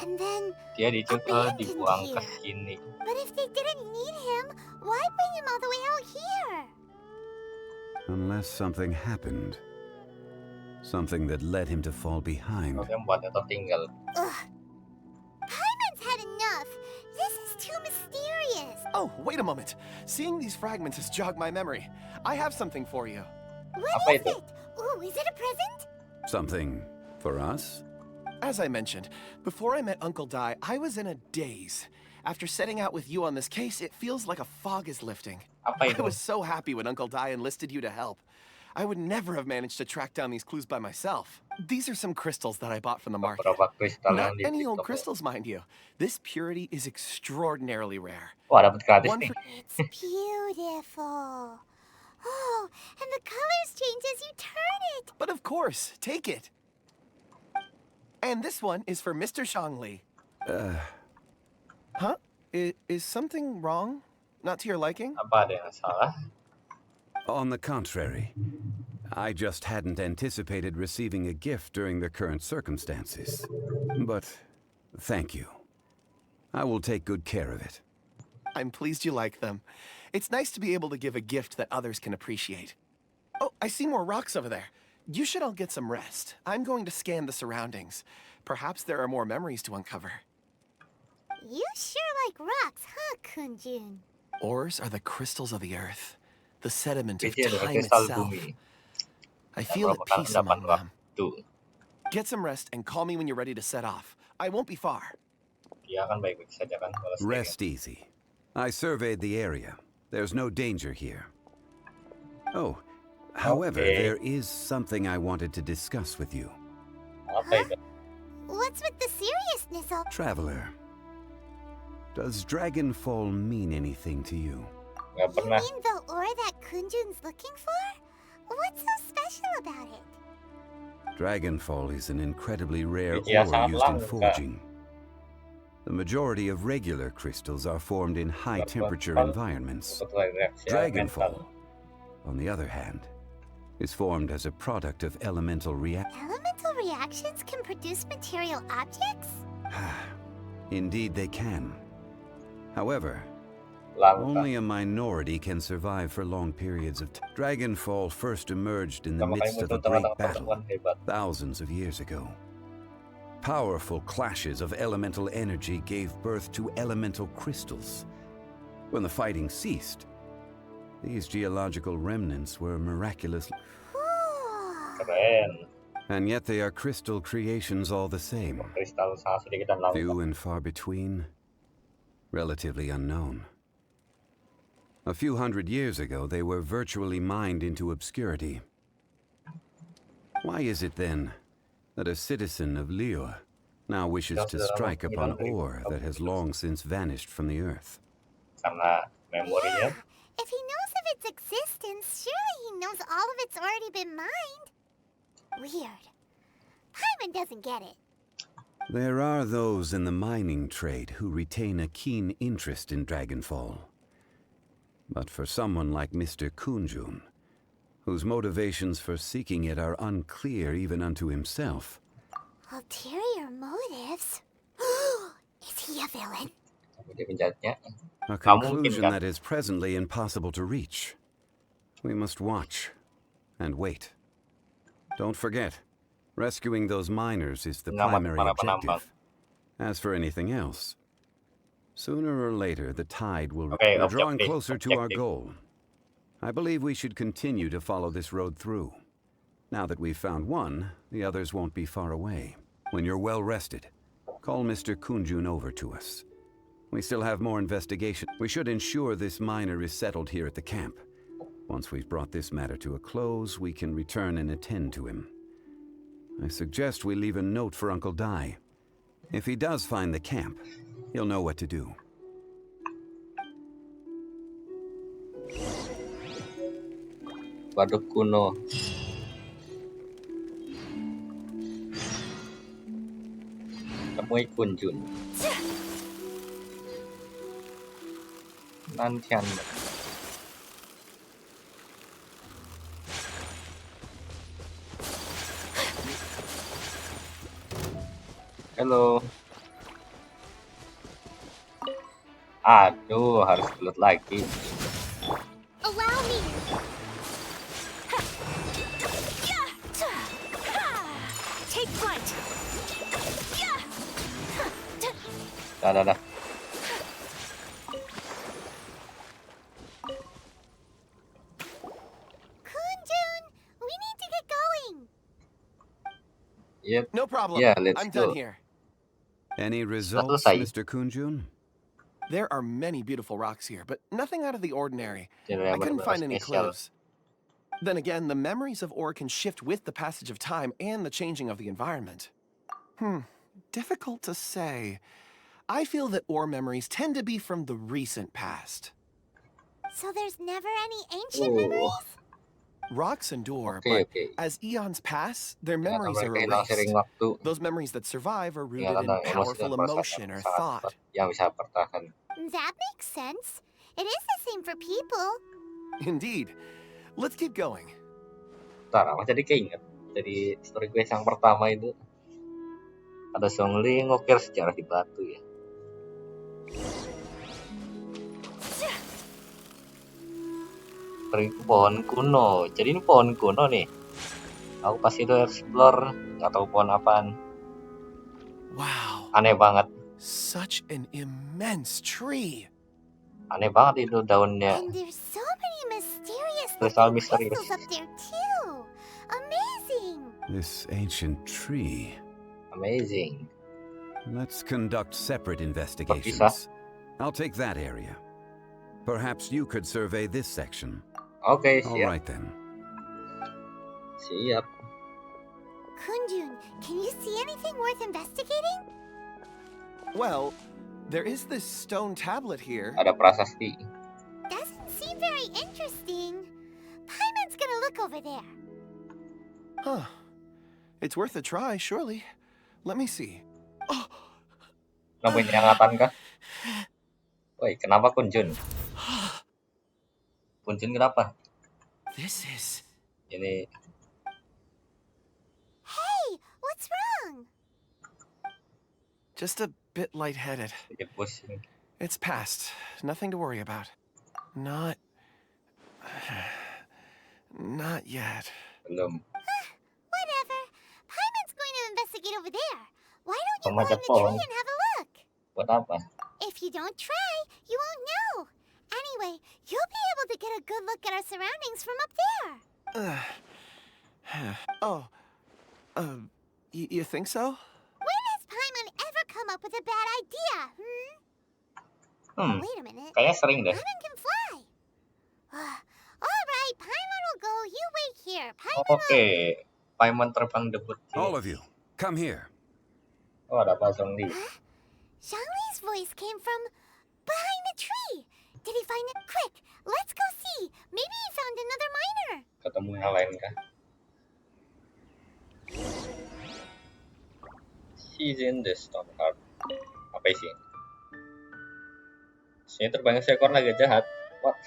and then Dia dibuang abandoned ke here. sini. But if they didn't need him, why bring him all the way out here? Unless something happened. Something that led him to fall behind. Yang buatnya tertinggal. Ugh. Hyman's had enough. This is too mysterious. Oh, wait a moment. Seeing these fragments has jogged my memory. I have something for you. What Apa is itu? it? Ooh, is it a present? Something for us? As I mentioned, before I met Uncle Dai, I was in a daze. After setting out with you on this case, it feels like a fog is lifting. Apa I itu? was so happy when Uncle Dai enlisted you to help. I would never have managed to track down these clues by myself. These are some crystals that I bought from the market. Beberapa kristal Not yang any old ditutup. crystals, mind you. This purity is extraordinarily rare. Wah, dapat gratis One nih. for It's beautiful. Oh, and the colors change as you turn it. But of course, take it. And this one is for Mr. Zhongli. Huh? Is something wrong? Not to your liking? Apa ada yang salah? On the contrary, I just hadn't anticipated receiving a gift during the current circumstances. But thank you. I will take good care of it. I'm pleased you like them. It's nice to be able to give a gift that others can appreciate. Oh, I see more rocks over there. You should all get some rest. I'm going to scan the surroundings. Perhaps there are more memories to uncover. You sure like rocks, huh, Kunjun? Ores are the crystals of the earth, the sediment of Ini adalah time kristal itself. bumi. I feel at Merupakan peace among endapan them. waktu. Get some rest and call me when you're ready to set off. I won't be far. Dia kan baik-baik saja kan kalau sendirian. Rest easy. I surveyed the area. There's no danger here. Oh, however, Okay. there is something I wanted to discuss with you. Apa itu? What's with the seriousness of... Traveler, does Dragonfall mean anything to you? Nggak You pernah. mean the ore that Kunjun's looking for? What's so special about it? Dragonfall is an incredibly rare Biji yang ore sangat used in langka. forging. The majority of regular crystals are formed in high-temperature environments. Setelah reaksi Dragonfall, elemental. on the other hand, is formed as a product of elemental Elemental reactions can produce material objects? Indeed they can. However, only a minority can survive for long periods of time. Dragonfall first emerged in the midst of a great battle thousands of years ago. Powerful clashes of elemental energy gave birth to elemental crystals. When the fighting ceased, these geological remnants were miraculous. Keren. And yet they are crystal creations all the same. Kristal sangat sedikit dan langka. Few and far between, relatively unknown. A few hundred years ago, they were virtually mined into obscurity. Why is it then that a citizen of Liyue now wishes to strike upon ore that has long since vanished from the earth? Karena memorinya. If he knows of its existence, surely he knows all of it's already been mined. Weird. Paimon doesn't get it. There are those in the mining trade who retain a keen interest in Dragonfall. But for someone like Mr. Kunjun, whose motivations for seeking it are unclear even unto himself. Ulterior motives? Is he a villain? A conclusion that is presently impossible to reach. We must watch and wait. Don't forget, rescuing those miners is the primary objective. As for anything else, sooner or later the tide will... We're drawing closer to our goal. I believe we should continue to follow this road through. Now that we've found one, the others won't be far away. When you're well rested, call Mr. Kunjun over to us. We still have more investigation. We should ensure this miner is settled here at the camp. Once we've brought this matter to a close, we can return and attend to him. I suggest we leave a note for Uncle Dai. If he does find the camp, he'll know what to do. Waduk kuno. Temui Kunjun. Nantian. Halo. Aduh, harus gelut lagi. Allow me. Take flight. Dah. Kunjun, we need to get going. Yep. No problem. Yeah, let's I'm go. done here. Any results, Mr. Kunjun? There are many beautiful rocks here, but nothing out of the ordinary. I couldn't find any clues. Then again, the memories of ore can shift with the passage of time and the changing of the environment. Difficult to say. I feel that ore memories tend to be from the recent past. So there's never any ancient memories? Rocks endure, but as eons pass, their memories are erased. Those memories that survive are rooted in powerful emotion or thought. That makes sense. It is the same for people. Indeed. Let's keep going. Ntar, aku jadi keinget dari story quest yang pertama itu ada Zhongli ngukir sejarah di batu ya. Itu pohon kuno. Jadi ini pohon kuno nih. Aku pas itu explore, nggak tahu pohon apaan. Wow. Aneh banget. Such an immense tree. Aneh banget itu daunnya. And there's so many mysterious Crystals up there too. Amazing. This ancient tree. Amazing. Let's conduct separate investigations. I'll take that area. Perhaps you could survey this section. Okay, all siap. right then. Siap. Kunjun, can you see anything worth investigating? Well, there is this stone tablet here. Ada prasasti. Doesn't seem very interesting. Paimon's gonna look over there. Huh. It's worth a try, surely. Let me see. Nemuin ingatan kah? Woi, kenapa Kunjun? Kunjun kenapa? Ini. Hey, what's wrong? Just a bit lightheaded. Sedikit pusing. It's past. Nothing to worry about. Not yet. Belum. Whatever. Paimon's going to investigate over there. Why don't you Memanjat climb the pohon. tree and have a look? Buat apa? If you don't try, you won't know. Anyway, you'll be able to get a good look at our surroundings from up there. You think so? When has Paimon ever come up with a bad idea, Wait a minute. Kayaknya sering deh. Paimon can fly. All right, Paimon will go. You wait here. Paimon Oke. Paimon terbang debut. All of you, come here. Oh, ada Pak Zhongli. Zhongli's voice came from behind the tree. Did he find it? Quick, let's go see. Maybe he found another miner. Ketemu yang lain kah? He's in the stone card. Apa isi? Sini terbangnya seekor naga jahat. What?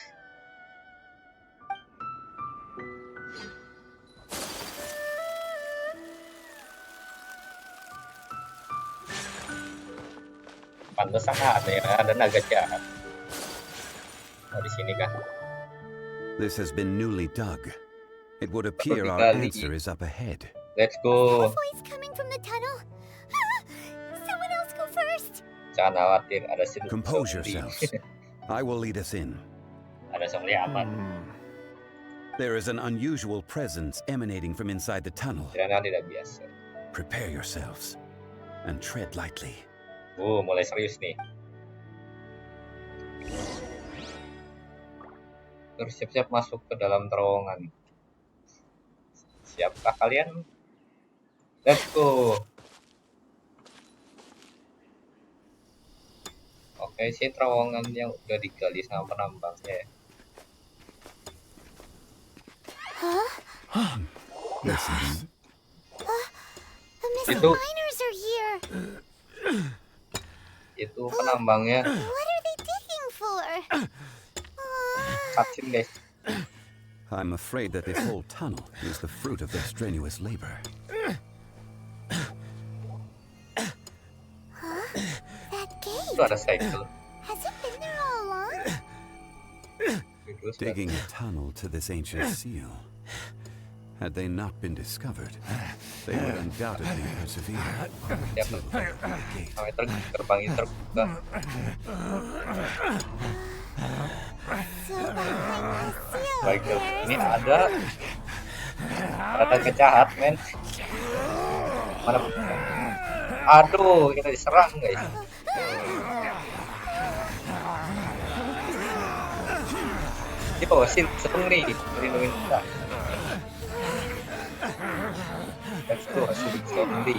Pantesan ada naga jahat. Oh, di sini kah? This has been newly dug. It would appear our answer is up ahead. Let's go. A voice coming from the tunnel. Someone else go first. Jangan khawatir, ada Zhongli. Compose yourselves. I will lead us in. Ada Zhongli aman. There is an unusual presence emanating from inside the tunnel. Kirana tidak biasa. Prepare yourselves and tread lightly. Mulai serius nih. Terus siap-siap masuk ke dalam terowongan. Siapkah kalian? Let's go. Oke, sih terowongan yang udah digali sama penambangnya. Listen. The missing miners are here. Itu penambangnya. What are they digging for? Cutscene deh. I'm afraid that this whole tunnel is the fruit of their strenuous labor. That gate. Itu ada cycle. Has it been there all along? Digging a tunnel to this ancient seal. Had they not been discovered, they would undoubtedly persevere. Sampai terbangnya terbuka. Baik, ini ada kejahat, men. Mana? Aduh, kita diserang, guys. Di bawah sini, Zhongli melindungi kita. Let's go, Zhongli.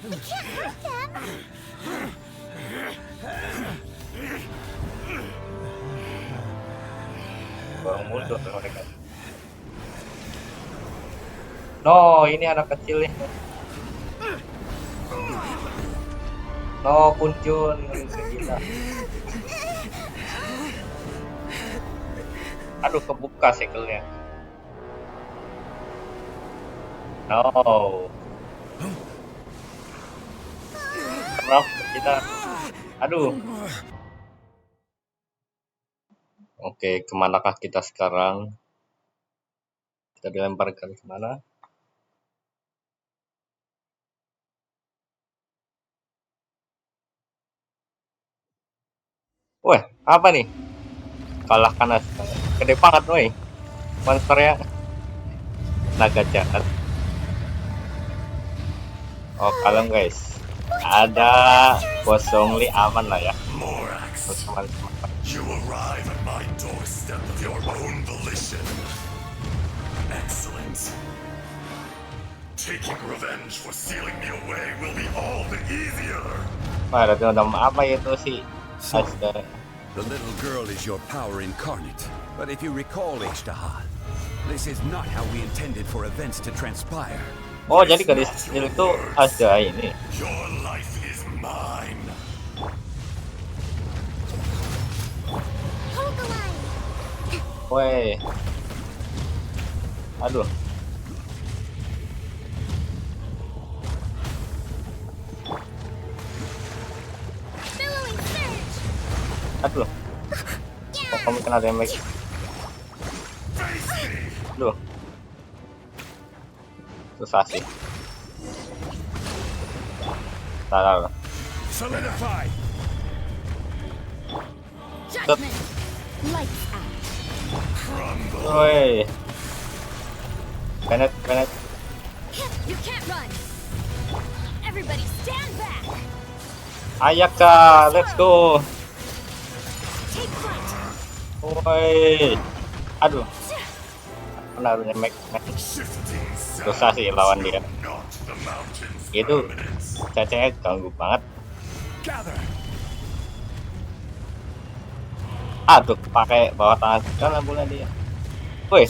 We can't hurt them. Dorong mundur mereka. No, ini anak kecil nih. No, Kunjun kita. Aduh, kebuka segel-nya. No. Kenapa kita? Aduh. Oke, kemanakah kita sekarang? Kita dilemparkan kemana? Weh, apa nih? Kalahkan aja. Gede banget, weh. Monsternya. Naga jahat. Oh, kalem guys. Ada Quest Zhongli aman lah ya. You arrive at my doorstep of your own volition. Excellent. Taking revenge for sealing me away will be all the easier. Ada dendam apa itu sih? So, the little girl is your power incarnate. But if you recall, Ishtaha, this is not how we intended for events to transpire. Oh, jadi gadis kecil itu ada ini. Your life is mine. Woi. Aduh. Aduh. Kok kamu kena damage? Aduh. Susah sih. Salah. Solidify. Woi. Bennett. You can't run. Everybody stand back. Ayaka, let's go. Take flight. Woi. Aduh. Menaruhnya Mac. Susah sih lawan dia. Itu cacanya ganggu banget. Aduh, pakai bawah tangan kan lampunya dia. Woi.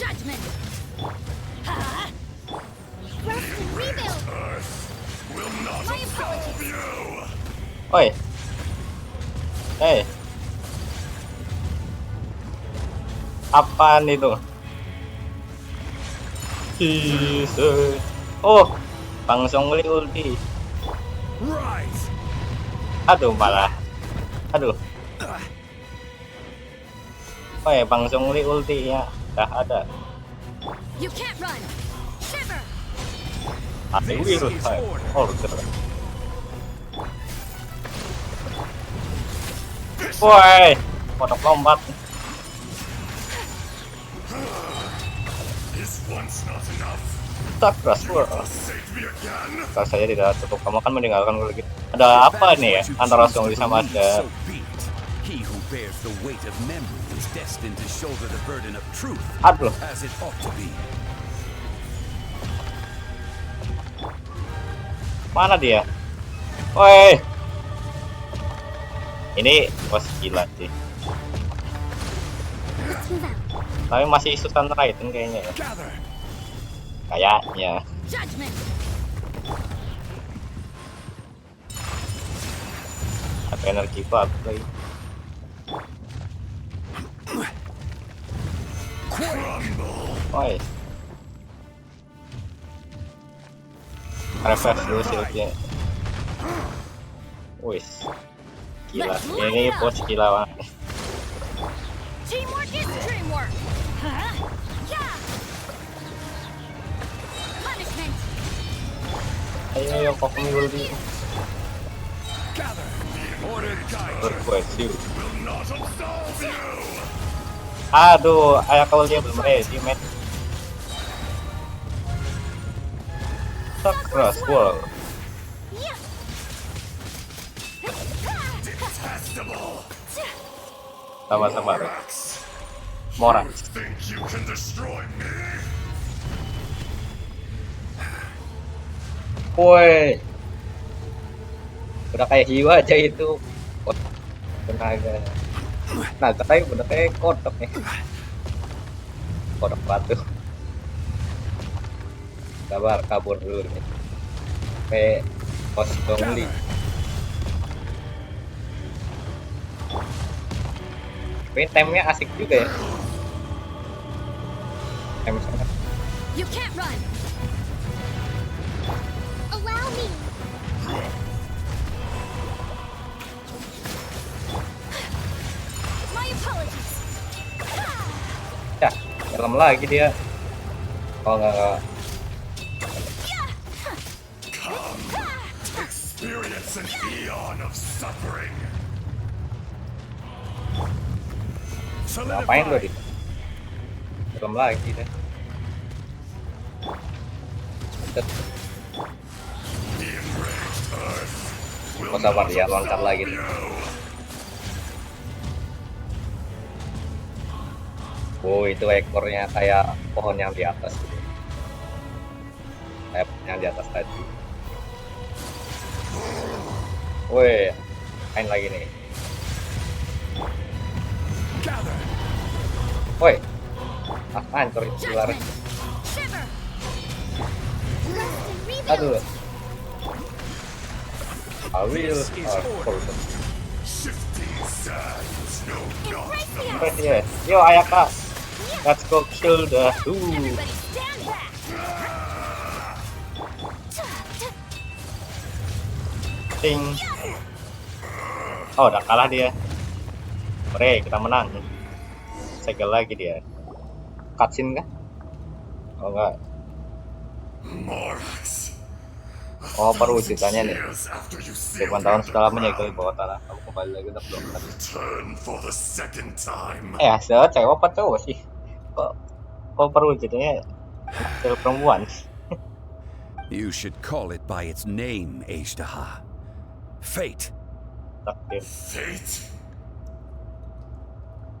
Oi. Hey. Apaan itu? Oh, Bang Zhongli ulti. Aduh, malah. Aduh. Oi, Bang Zhongli ultinya dah ada. You can't run. Shiver. Woi, kodok lompat. Tak keras kalau saya tidak cukup, kamu kan meninggalkan gue lagi. Ada apa nih ya antara Zhongli sama ada? Aduh. Mana dia? Woi. Ini bos gila sih. Tapi masih Sultan Raiden kayaknya ya. Kayaknya. Ada energi bagus lagi. Woi. Refresh dulu shieldnya. Wis. Gila, ini bos gila banget. Teamwork is dreamwork. Punishment. Ayo kok multi. Berkuasi. Aduh, ayah kalau dia belum ready, men. Keras wall. Sama-sama. Moran. Woi. Udah kayak hiu aja itu. Oh, tenaga. Nah, katanya udah kayak kodok nih. Kodok batu. Sabar, kabur dulu nih. Kayak Quest Zhongli. Tapi temnya asik juga ya. Tem sangat. You can't run. Allow me. My apologies. Ya, dalam lagi dia. Oh enggak. Experience an eon of suffering. Ngapain lo di? Dalam lagi deh. Kok sabar ya, loncat lagi nih. Oh, itu ekornya kayak pohon yang di atas gitu. Kayak pohon yang di atas tadi. Woi, main lagi nih. Woi, hancur itu ular. Aduh. Yo, Ayaka. Let's go kill the Ting. Oh, udah kalah dia. Oke, kita menang. Segel lagi dia. Cutscene kah? Oh enggak. Oh, perwujudannya nih. 10 tahun setelah menyegel bawah tanah, kamu kembali lagi untuk blok. Asda cewek apa cowok sih? Kok perwujudannya cewek perempuan? You should call it by its name, Ashtaha. Fate. Takdir.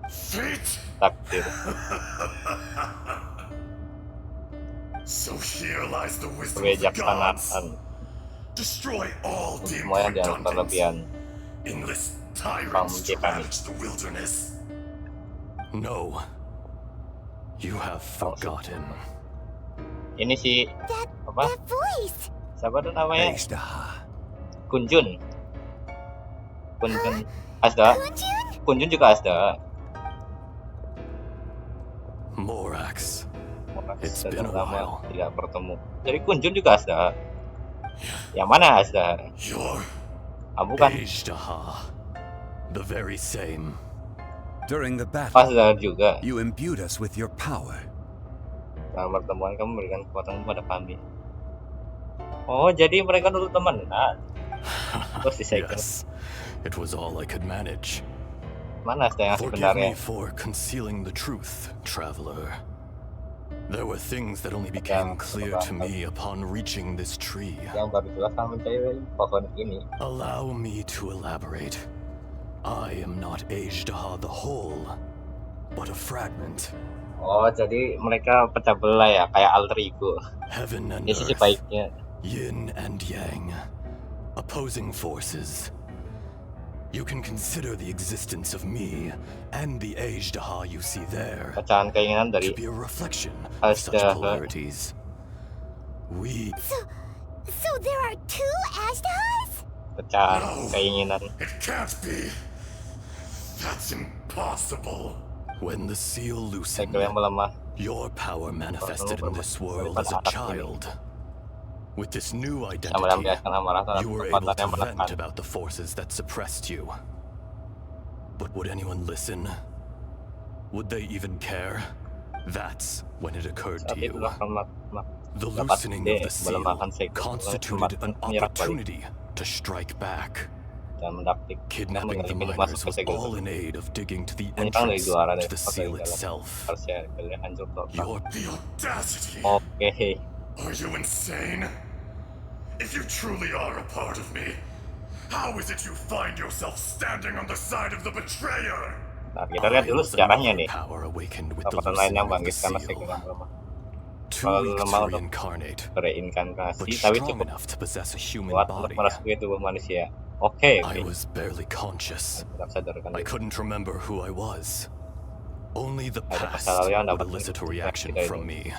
Fate. Takdir. So here lies the wisdom of the gods. Destroy all dim redundant. Enlist tyrants to ravage the wilderness. No. You have forgotten. Ini si apa? That voice. Siapa tuh namanya? Ashtaha. Kunjun. Asda. Kunjun juga Asda. Morax. It's been a while. Tidak bertemu. Jadi Kunjun juga Asda. Yang mana Asda? Bukan. Ashtaha. The very same. During the battle, Asda juga. You imbued us with your power. Dalam pertemuan kamu memberikan kekuatan kepada kami. Oh, jadi mereka dulu teman. Terus disegel. Yes, it was all I could manage. Mana yang Forgive sebenarnya? me for concealing the truth, traveler. There were things that only became clear to me upon reaching this tree. Yang baru jelas kamu mencari pohon ini. Allow me to elaborate. I am not Ashtaha the whole, but a fragment. Oh, jadi mereka pecah belah ya, kayak alter ego. Heaven and Ini sisi earth, baiknya. yin and yang, opposing forces. You can consider the existence of me and the Ashtaha you see there Pecahan keinginan dari to be a reflection of such polarities. So there are two Ashtahas? Pecahan keinginan. It can't be. That's impossible. When the seal loosened, Segel yang melemah. your power manifested in this world as a child. With this new identity, you were able to vent about the forces that suppressed you. But would anyone listen? Would they even care? That's when it occurred to you. The loosening of the seal constituted an opportunity to strike back. Kidnapping the miners was all in aid of digging to the entrance to the seal itself. The audacity! Okay. Are you insane? If you truly are a part of me, how is it you find yourself standing on the side of the betrayer? Nah, kita lihat dulu sejarahnya nih. Kekuatan lain yang bangkit karena segel yang melemah. Kalau lemah untuk bereinkarnasi, tapi cukup kuat untuk merasuki tubuh manusia. Okay. I was barely conscious. I couldn't remember who I was. Only the past would elicit a reaction from me.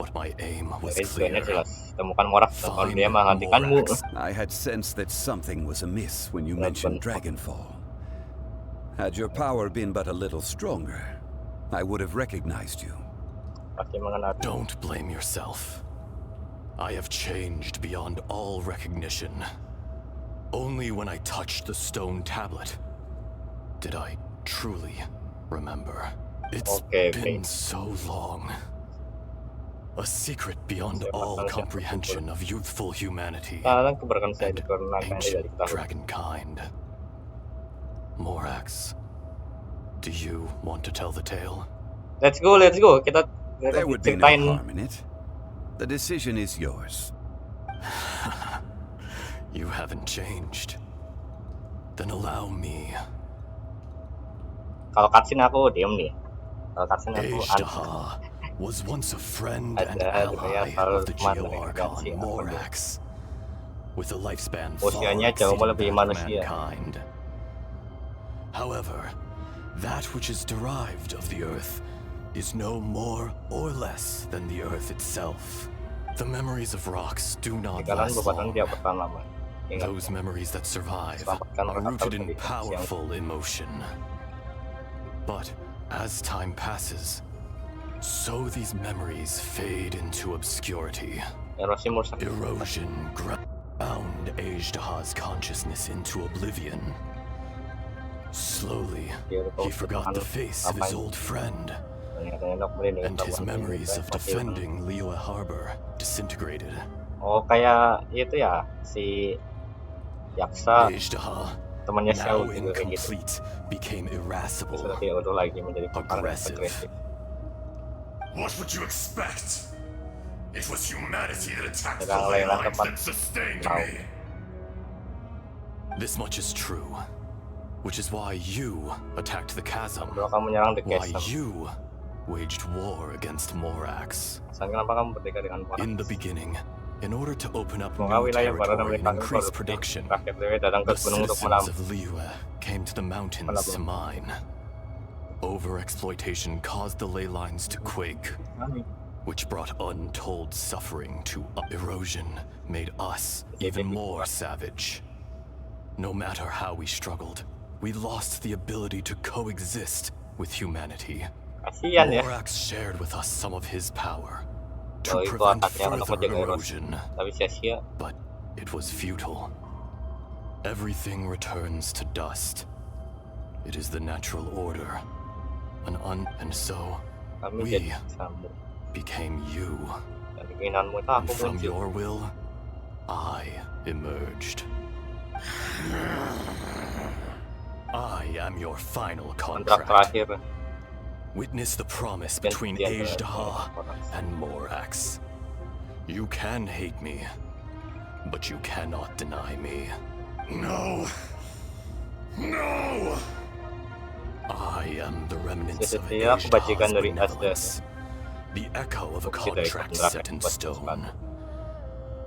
But my aim was clear. Find Morax. I had sensed that something was amiss when you mentioned Dragonfall. Had your power been but a little stronger, I would have recognized you. Don't blame yourself. I have changed beyond all recognition. Only when I touched the stone tablet did I truly remember. It's been so long. A secret beyond all comprehension of youthful humanity and ancient dragonkind. Morax, do you want to tell the tale? Let's go. There would be no harm in it. The decision is yours. You haven't changed. Then allow me. Kalau cutscene aku diem nih. Kalau cutscene aku Ashtaha was once a friend and ally of the Geo-Archon Morax, with a lifespan far exceeding that of mankind. However, that which is derived of the Earth is no more or less than the Earth itself. The memories of rocks do not last long. Those memories that survive are rooted in powerful emotion. But As time passes, so these memories fade into obscurity. Erosion ground Ajdaha's consciousness into oblivion. Slowly, he forgot the face of his old friend, and his memories of defending Liyue Harbor disintegrated. Oh, kayak itu ya, si Yaksa, temannya Xiao juga kayak gitu. Became irascible, sudah tidak utuh lagi menjadi aggressive. What would you expect? It was humanity that attacked the ley lines that sustained me. This much is true, which is why you attacked the chasm. Why you waged war against Morax. Kenapa kamu berdeka dengan Morax? In the beginning, in order to open up new territory and increase production, the citizens of Liyue came to the mountains to mine. Overexploitation caused the ley lines to quake, which brought untold suffering to erosion, made us even more savage. No matter how we struggled, we lost the ability to coexist with humanity. Morax shared with us some of his power to prevent further erosion, but it was futile. Everything returns to dust. It is the natural order. And so, we became you. And from your will, I emerged. I am your final contract. Witness the promise between Ajdaha and Morax. You can hate me, but you cannot deny me. No. No! I am the remnants of Ajdaha's benevolence, the echo of a contract set in stone.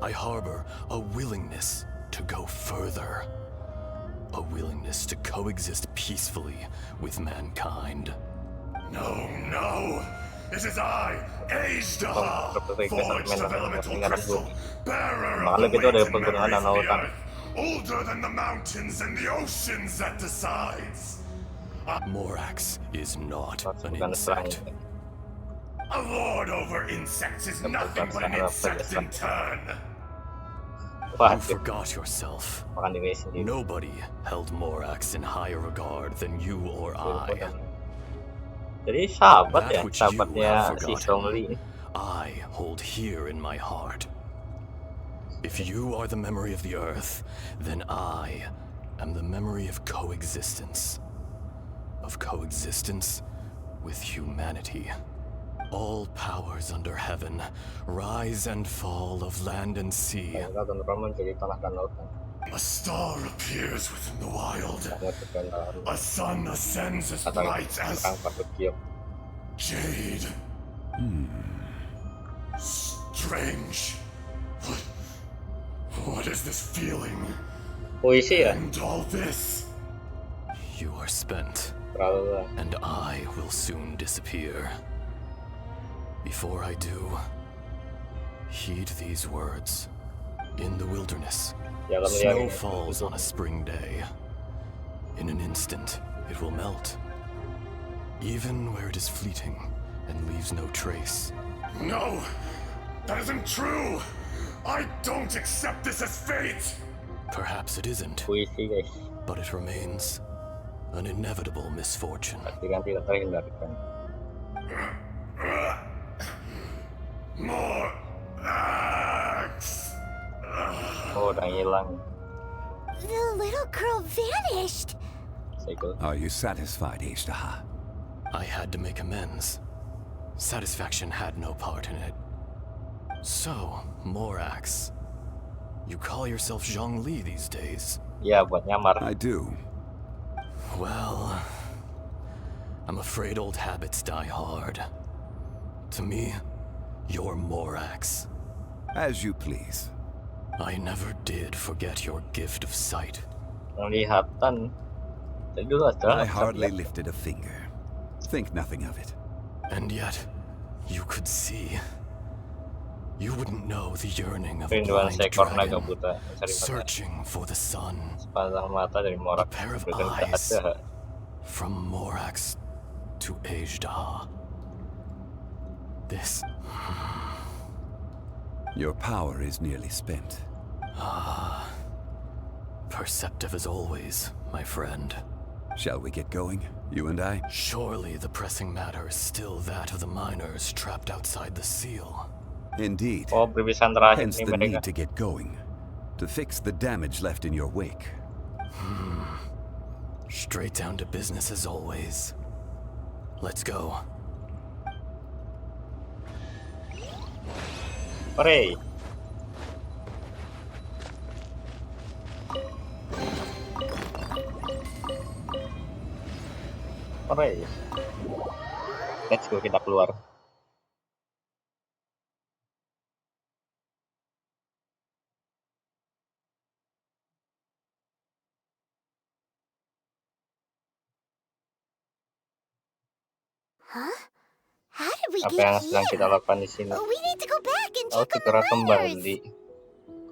I harbor a willingness to go further, a willingness to coexist peacefully with mankind. No! It is I, Ajdaha, forged of elemental crystal, bearer of the weight and memories of the earth, older than the mountains and the oceans that decides. Morax is not an insect. A lord over insects is nothing but an insect in turn. You forgot yourself. Nobody held Morax in higher regard than you or I. Jadi sahabat ya, sahabatnya si Zhongli. I hold here in my heart. If you are the memory of the earth, then I am the memory of coexistence. Of coexistence with humanity. All powers under heaven, rise and fall of land and sea. A star appears within the wild. A sun ascends as bright as jade. Strange. What is this feeling? And all this? You are spent, and I will soon disappear. Before I do, heed these words. In the wilderness, snow falls on a spring day. In an instant, it will melt, even where it is fleeting and leaves no trace. No, that isn't true. I don't accept this as fate. Perhaps it isn't, but it remains an inevitable misfortune. More axe. Oh, udah hilang. The little girl vanished. Are you satisfied, Ajdaha? I had to make amends. Satisfaction had no part in it. So, Morax, you call yourself Zhongli these days? Yeah, buat nyamar. I do. Well, I'm afraid old habits die hard. To me, you're Morax. As you please. I never did forget your gift of sight. Penglihatan. I hardly lifted a finger. Think nothing of it. And yet, you could see. You wouldn't know the yearning of a blind dragon, searching for the sun. A pair of eyes from Morax to Ajda. This... Your power is nearly spent. Perceptive as always, my friend. Shall we get going, you and I? Surely the pressing matter is still that of the miners trapped outside the seal. Indeed. Hence the need to get going, to fix the damage left in your wake. Straight down to business as always. Let's go. Hooray! Hooray! Let's go, kita keluar. Huh? How did we Apa get yang sedang kita here? lakukan di sini? We need to go back and Oh, check on segera the miners.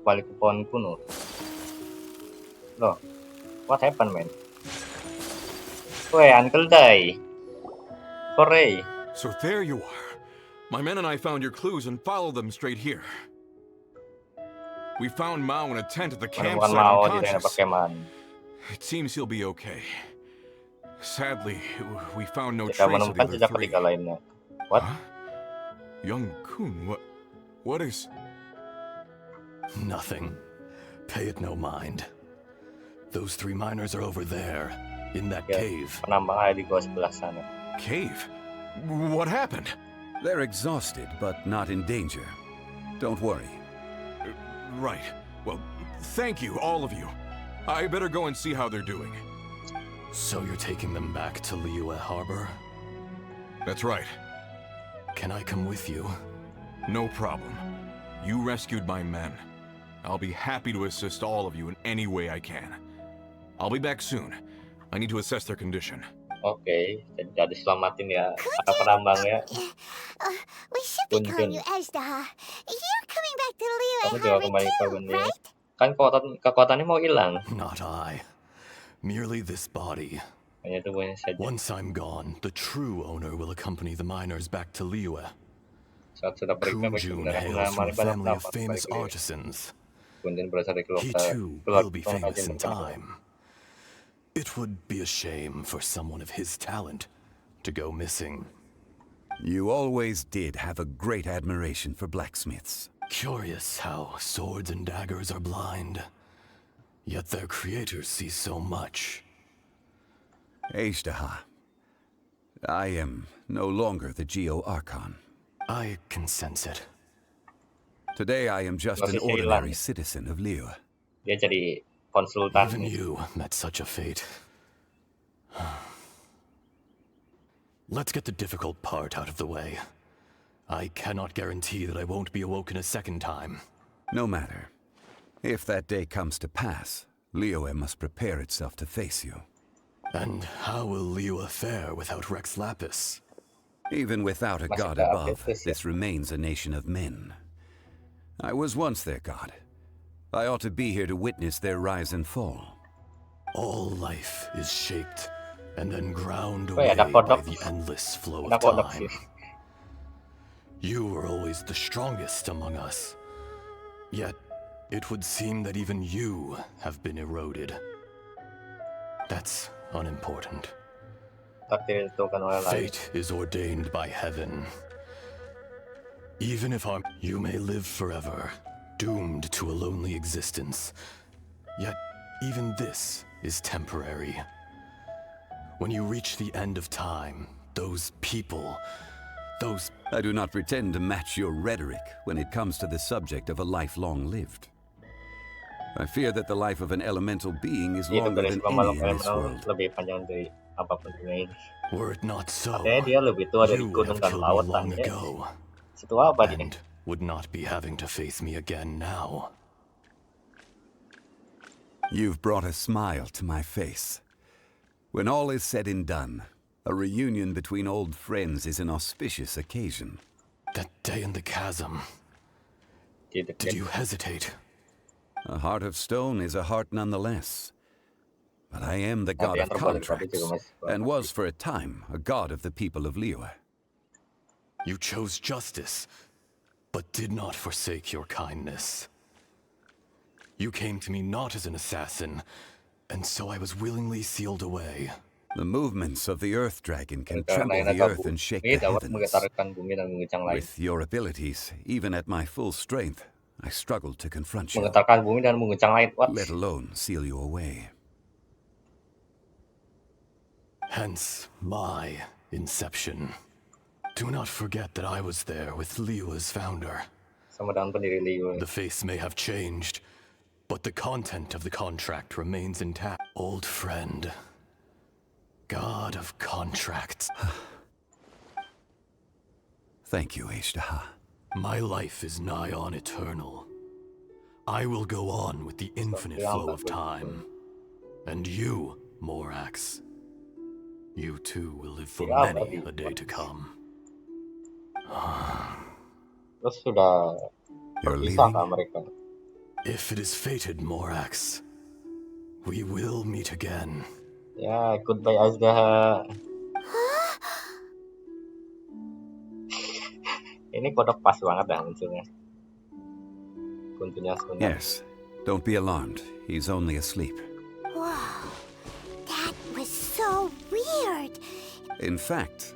kembali ke pohon kuno. Loh, what happened, man? Wait, Uncle Dai. Hooray! So there you are. My men and I found your clues and followed them straight here. We found Mao in a tent at the campsite unconscious. It seems he'll be okay. Sadly, we found no trace of the other three. What? Huh? Young Kun, what is... Nothing. Pay it no mind. Those three miners are over there, in that cave. Cave? What happened? They're exhausted, but not in danger. Don't worry. Right. Well, thank you, all of you. I better go and see how they're doing. So you're taking them back to Liyue Harbor? That's right. Can I come with you? No problem. You rescued my men. I'll be happy to assist all of you in any way I can. I'll be back soon. I need to assess their condition. Oke, jadi diselamatin ya para penambangnya. We should be calling you Ajda. You're coming back to Liyue Kamu juga kembali ke Harbor too, right? Kan kekuatannya mau hilang. Not I. Merely this body. Hanya tubuhnya saja. Once I'm gone, the true owner will accompany the miners back to Liyue. Saat sudah pergi, Kunjun hails from a family of famous artisans. He too will be famous in time. It would be a shame for someone of his talent to go missing. You always did have a great admiration for blacksmiths. Curious how swords and daggers are blind, yet their creators see so much. Ajda, I am no longer the Geo-Archon. I can sense it. Today I am just an ordinary citizen of Liyue. Dia jadi konsultan. Even you met such a fate. Let's get the difficult part out of the way. I cannot guarantee that I won't be awoken a second time. No matter. If that day comes to pass, Liyue must prepare itself to face you. And how will Liyue fare without Rex Lapis? Even without a god above, this remains a nation of men. I was once their god. I ought to be here to witness their rise and fall. All life is shaped and then ground away by the endless flow of time. You were always the strongest among us. Yet, it would seem that even you have been eroded. That's unimportant. Fate is ordained by heaven. Even if you may live forever, doomed to a lonely existence. Yet, even this is temporary. When you reach the end of time, those people, I do not pretend to match your rhetoric when it comes to the subject of a life long lived. I fear that the life of an elemental being is longer than any in this world. Were it not so, dia lebih tua dari you would gunung have dan killed me lautan long ya. ago, Setua apa dia? and would not be having to face me again now. You've brought a smile to my face. When all is said and done, a reunion between old friends is an auspicious occasion. That day in the chasm, did you hesitate? A heart of stone is a heart nonetheless. but I am the god of contracts, and was for a time a god of the people of Liyue. You chose justice, but did not forsake your kindness. You came to me not as an assassin, and so I was willingly sealed away. The movements of the Earth Dragon can tremble the earth and shake the heavens. With your abilities, even at my full strength, I struggled to confront you, let alone seal you away. Hence my inception. Do not forget that I was there with Liyue's founder. The face may have changed, but the content of the contract remains intact. Old friend. God of contracts. Thank you, Ashtaha. My life is nigh on eternal. I will go on with the infinite flow of time. And you, Morax, you too will live for many a day to come. You're leaving? If it is fated, Morax, we will meet again. Ya, goodbye Azda. Ini kodok pas banget dah munculnya. Kuntunya Sunan. Yes, don't be alarmed. He's only asleep. Wow, that was so weird. In fact,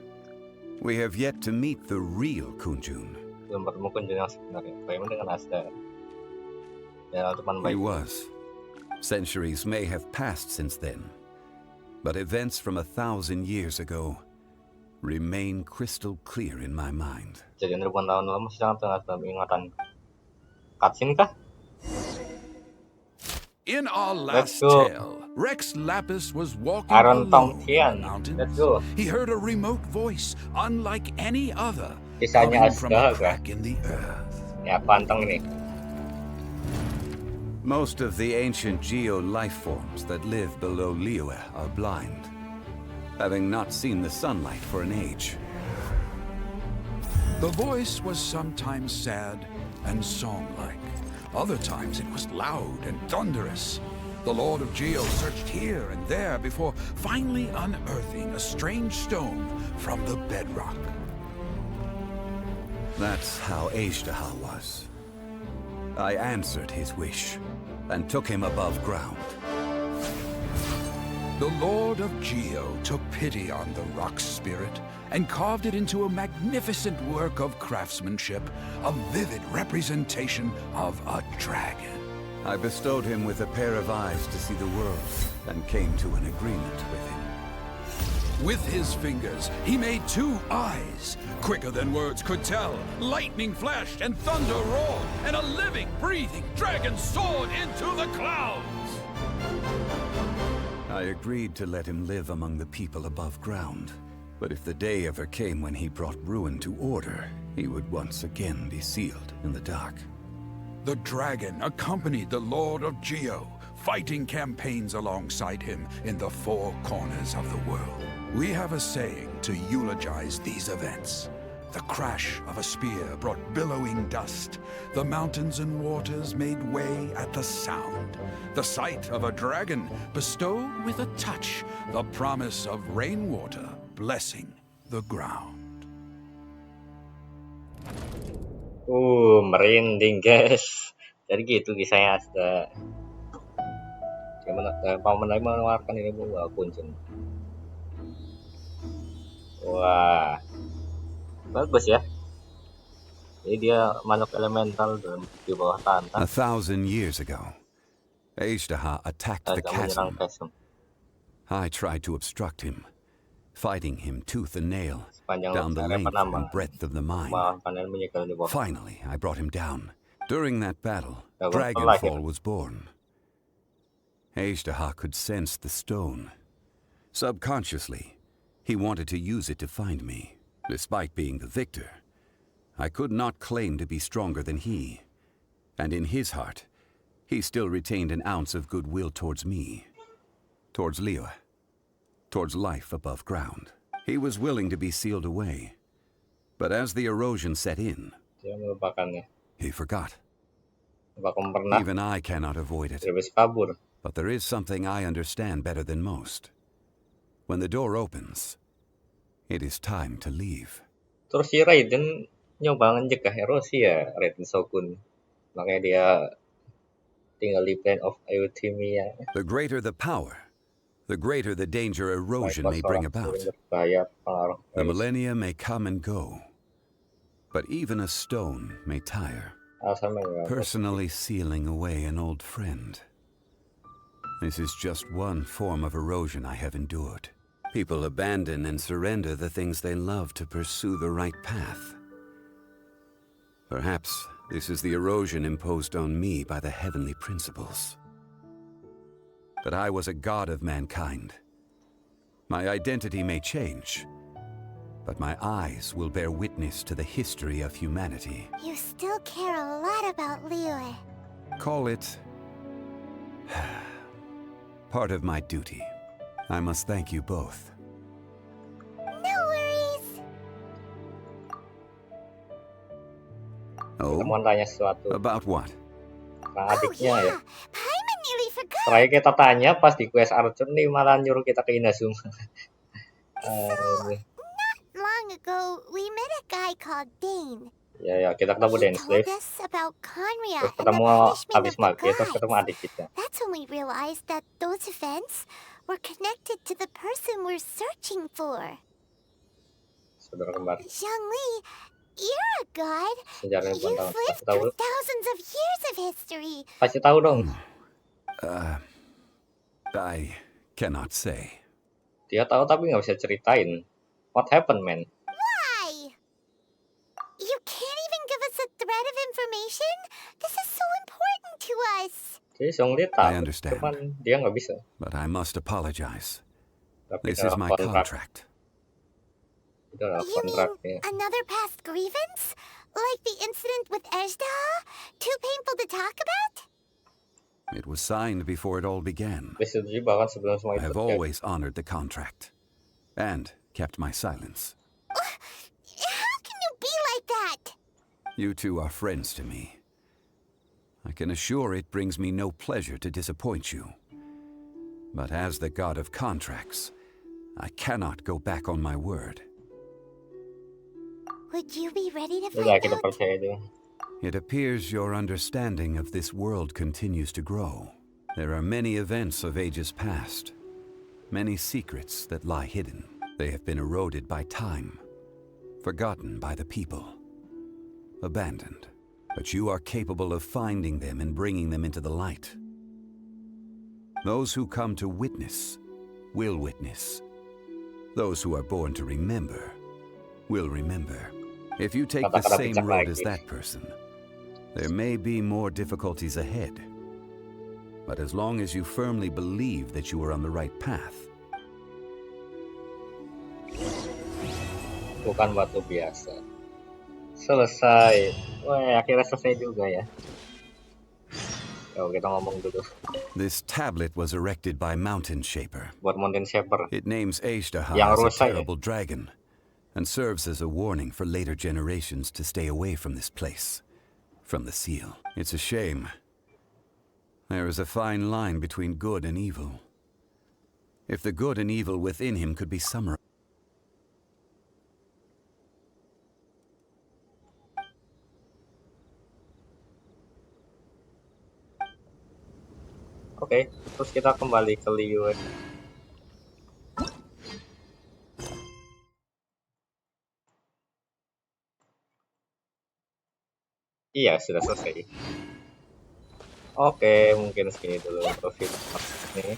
we have yet to meet the real Kunjun. Belum bertemu Kunjun yang sebenarnya. Bagaimana dengan Azda? Ya, teman baik. He was. Centuries may have passed since then, but events from 1,000 years ago remain crystal clear in my mind. Kejadian ribuan tahun lalu masih sangat tengah dalam ingatan. Cutscene kah? In our last tale, Rex Lapis was walking alone on the mountains. He heard a remote voice, unlike any other, coming from a crack in the earth. Ya, pantang ini. Most of the ancient geo life forms that live below Liyue are blind, having not seen the sunlight for an age. The voice was sometimes sad and song-like. Other times it was loud and thunderous. The Lord of Geo searched here and there before finally unearthing a strange stone from the bedrock. That's how Ashtaha was. I answered his wish and took him above ground. The Lord of Geo took pity on the rock spirit and carved it into a magnificent work of craftsmanship, a vivid representation of a dragon. I bestowed him with a pair of eyes to see the world and came to an agreement with him. With his fingers, he made 2 eyes, quicker than words could tell. Lightning flashed and thunder roared, and a living, breathing dragon soared into the clouds. I agreed to let him live among the people above ground. But if the day ever came when he brought ruin to order, he would once again be sealed in the dark. The dragon accompanied the Lord of Geo, fighting campaigns alongside him in the 4 corners of the world. We have a saying to eulogize these events. The crash of a spear brought billowing dust. The mountains and waters made way at the sound. The sight of a dragon bestowed with a touch the promise of rainwater blessing the ground. Merinding guys. Jadi gitu kisahnya Azda. Gimana paman lagi mengeluarkan ini buah kuncen. Wah, bagus ya. Jadi dia makhluk elemental di bawah tanah. 1,000 years ago, Ashtaha attacked the chasm. I tried to obstruct him, fighting him tooth and nail down the length and breadth of the mine. Finally, I brought him down. During that battle, Dragonfall was born. Ashtaha could sense the stone. Subconsciously, he wanted to use it to find me. Despite being the victor, I could not claim to be stronger than he. And in his heart, he still retained an ounce of goodwill towards me, towards Liyue, towards life above ground. He was willing to be sealed away. But as the erosion set in, he forgot. Even I cannot avoid it. But there is something I understand better than most. When the door opens, it is time to leave. Terus si Raiden nyoba ngecegah erosi ya, Raiden Shogun. Makanya dia tinggal di plane of Euthymia. The greater the power, the greater the danger erosion may bring about. The millennia may come and go, but even a stone may tire. Personally sealing away an old friend. This is just one form of erosion I have endured. People abandon and surrender the things they love to pursue the right path. Perhaps this is the erosion imposed on me by the heavenly principles. But I was a god of mankind. My identity may change, but my eyes will bear witness to the history of humanity. You still care a lot about Liyue. Call it part of my duty. I must thank you both. No worries. Oh? Kita mau tanya sesuatu. About what? Nah, adiknya ya. Terakhir kita tanya pas di Quest Archer nih malah nyuruh kita ke Inazuma. Not long ago, we met a guy called Dane. Ya, kita ketemu Dane Slave. Terus ketemu habis maghrib, terus ketemu adik kita. That's when we realized that those events were connected to the person we're searching for. Saudara kembar. Zhongli, you're a god. Sejarahnya You've lived through thousands of years of history. Pasti tahu dong. I cannot say. Dia tahu tapi nggak bisa ceritain. What happened, man? Why? You can't even give us a thread of information? This is so important to us. Jadi Zhongli tahu, I understand. cuman dia nggak bisa. But I must apologize. Tapi this is my contract. You mean another past grievance? Like the incident with Ejda? Too painful to talk about? It was signed before it all began. I have always honored the contract. And kept my silence. How can you be like that? You two are friends to me. I can assure it brings me no pleasure to disappoint you. But as the god of contracts, I cannot go back on my word. Would you be ready to find out? It appears your understanding of this world continues to grow. There are many events of ages past, many secrets that lie hidden. They have been eroded by time, forgotten by the people, abandoned. But you are capable of finding them and bringing them into the light. Those who come to witness will witness. Those who are born to remember will remember. If you take the same road as that person, there may be more difficulties ahead. But as long as you firmly believe that you are on the right path. Bukan batu biasa. Selesai. Wah, akhirnya selesai juga ya. Kita ngomong dulu. This tablet was erected by Mountain Shaper. Buat Mountain Shaper. It names Ejda as a terrible dragon, and serves as a warning for later generations to stay away from this place, from the seal. It's a shame. There is a fine line between good and evil. If the good and evil within him could be summarized. Oke, terus kita kembali ke Liyue. Iya, sudah selesai. Oke, mungkin segini dulu untuk video ini.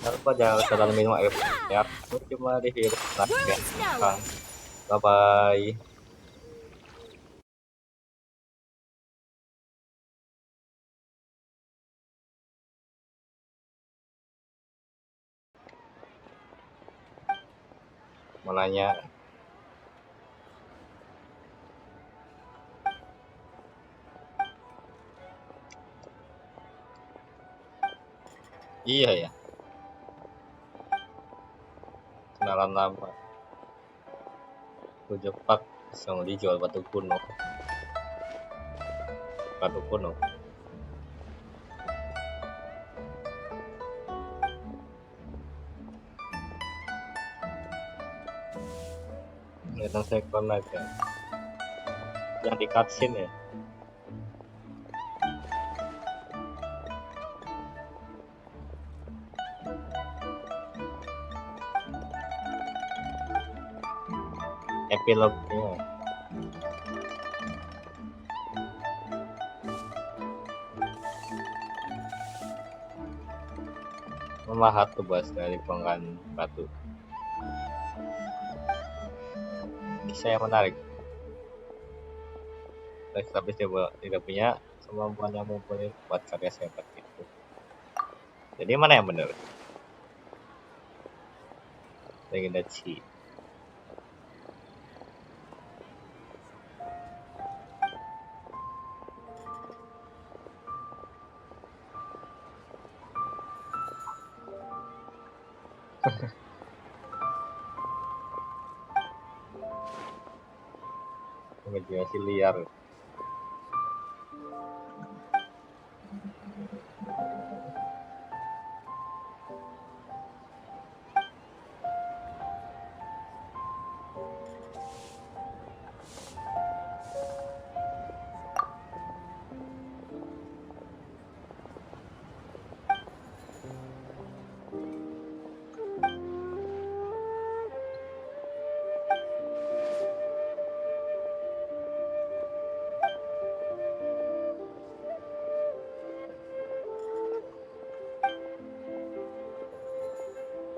Jangan lupa jangan minum air ya. Cuma di video selanjutnya. Bye-bye. Mau nanya. Iya ya. Kenalan lama. Jepang yang dijual batu kuno. Batu kuno. Datang seekor naga yang di cutscene ya. Epilognya. Memahat tebas dari penggan batu. Kisah yang menarik. Tapi tidak punya kemampuan yang mumpuni buat karya sehebat itu. Jadi mana yang benar? Legenda Chi. Imajinasi liar.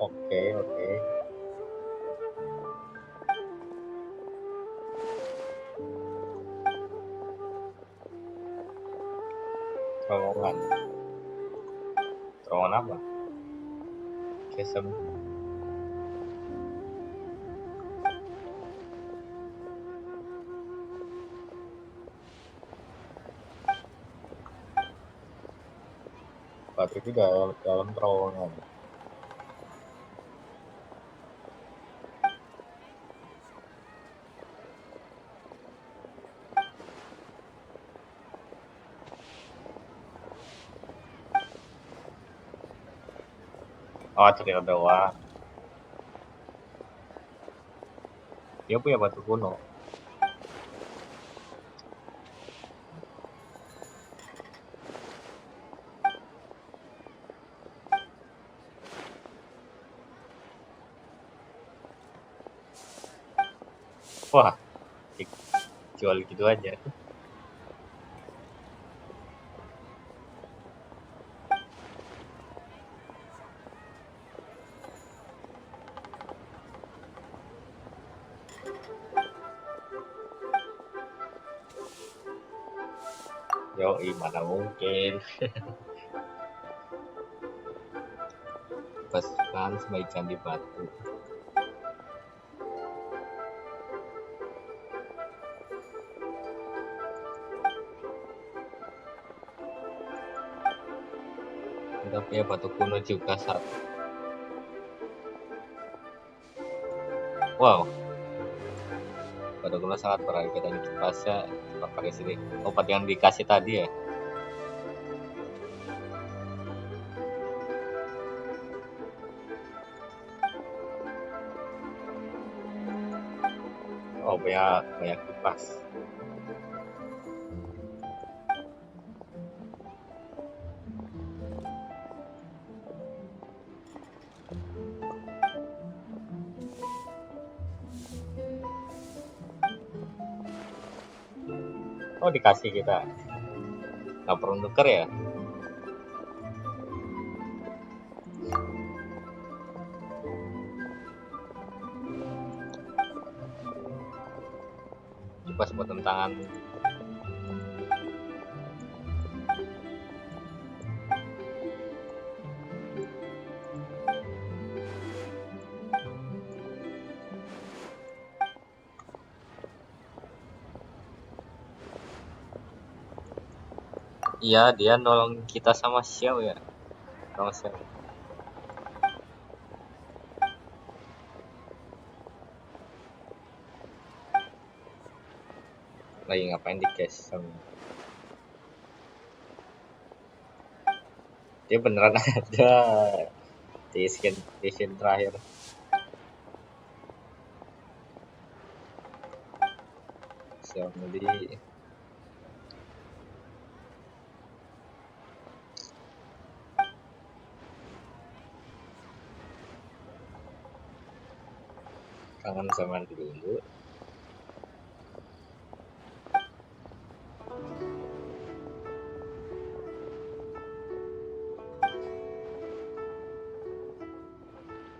Oke. Terowongan. Terowongan apa? Kesem. Batu itu dalam terowongan. Oh, cerita doang. Dia punya batu kuno. Wah, jual gitu aja. Yoi, mana mungkin. Pasukan memainkan di batu. Kita punya batu kuno juga satu. Wow, batu kuno sangat berharga dan kipasnya pakai sini. Obat yang dikasih tadi ya. Oh, banyak kipas. Oh, dikasih kita. Nggak perlu nuker ya? Kipas buat tentangan. Iya, dia nolong kita sama Xiao ya. Nolong Xiao. Lagi ngapain di cash sama. Dia beneran ada di scene terakhir. Zhongli. Kangen zaman dulu.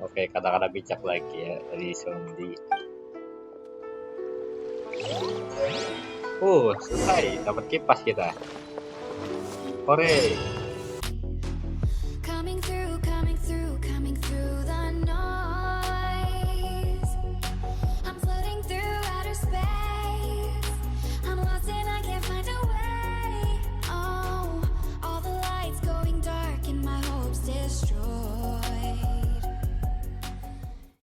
Oke, kata-kata bijak lagi ya dari Zhongli. Selesai, dapat kipas kita. Hore.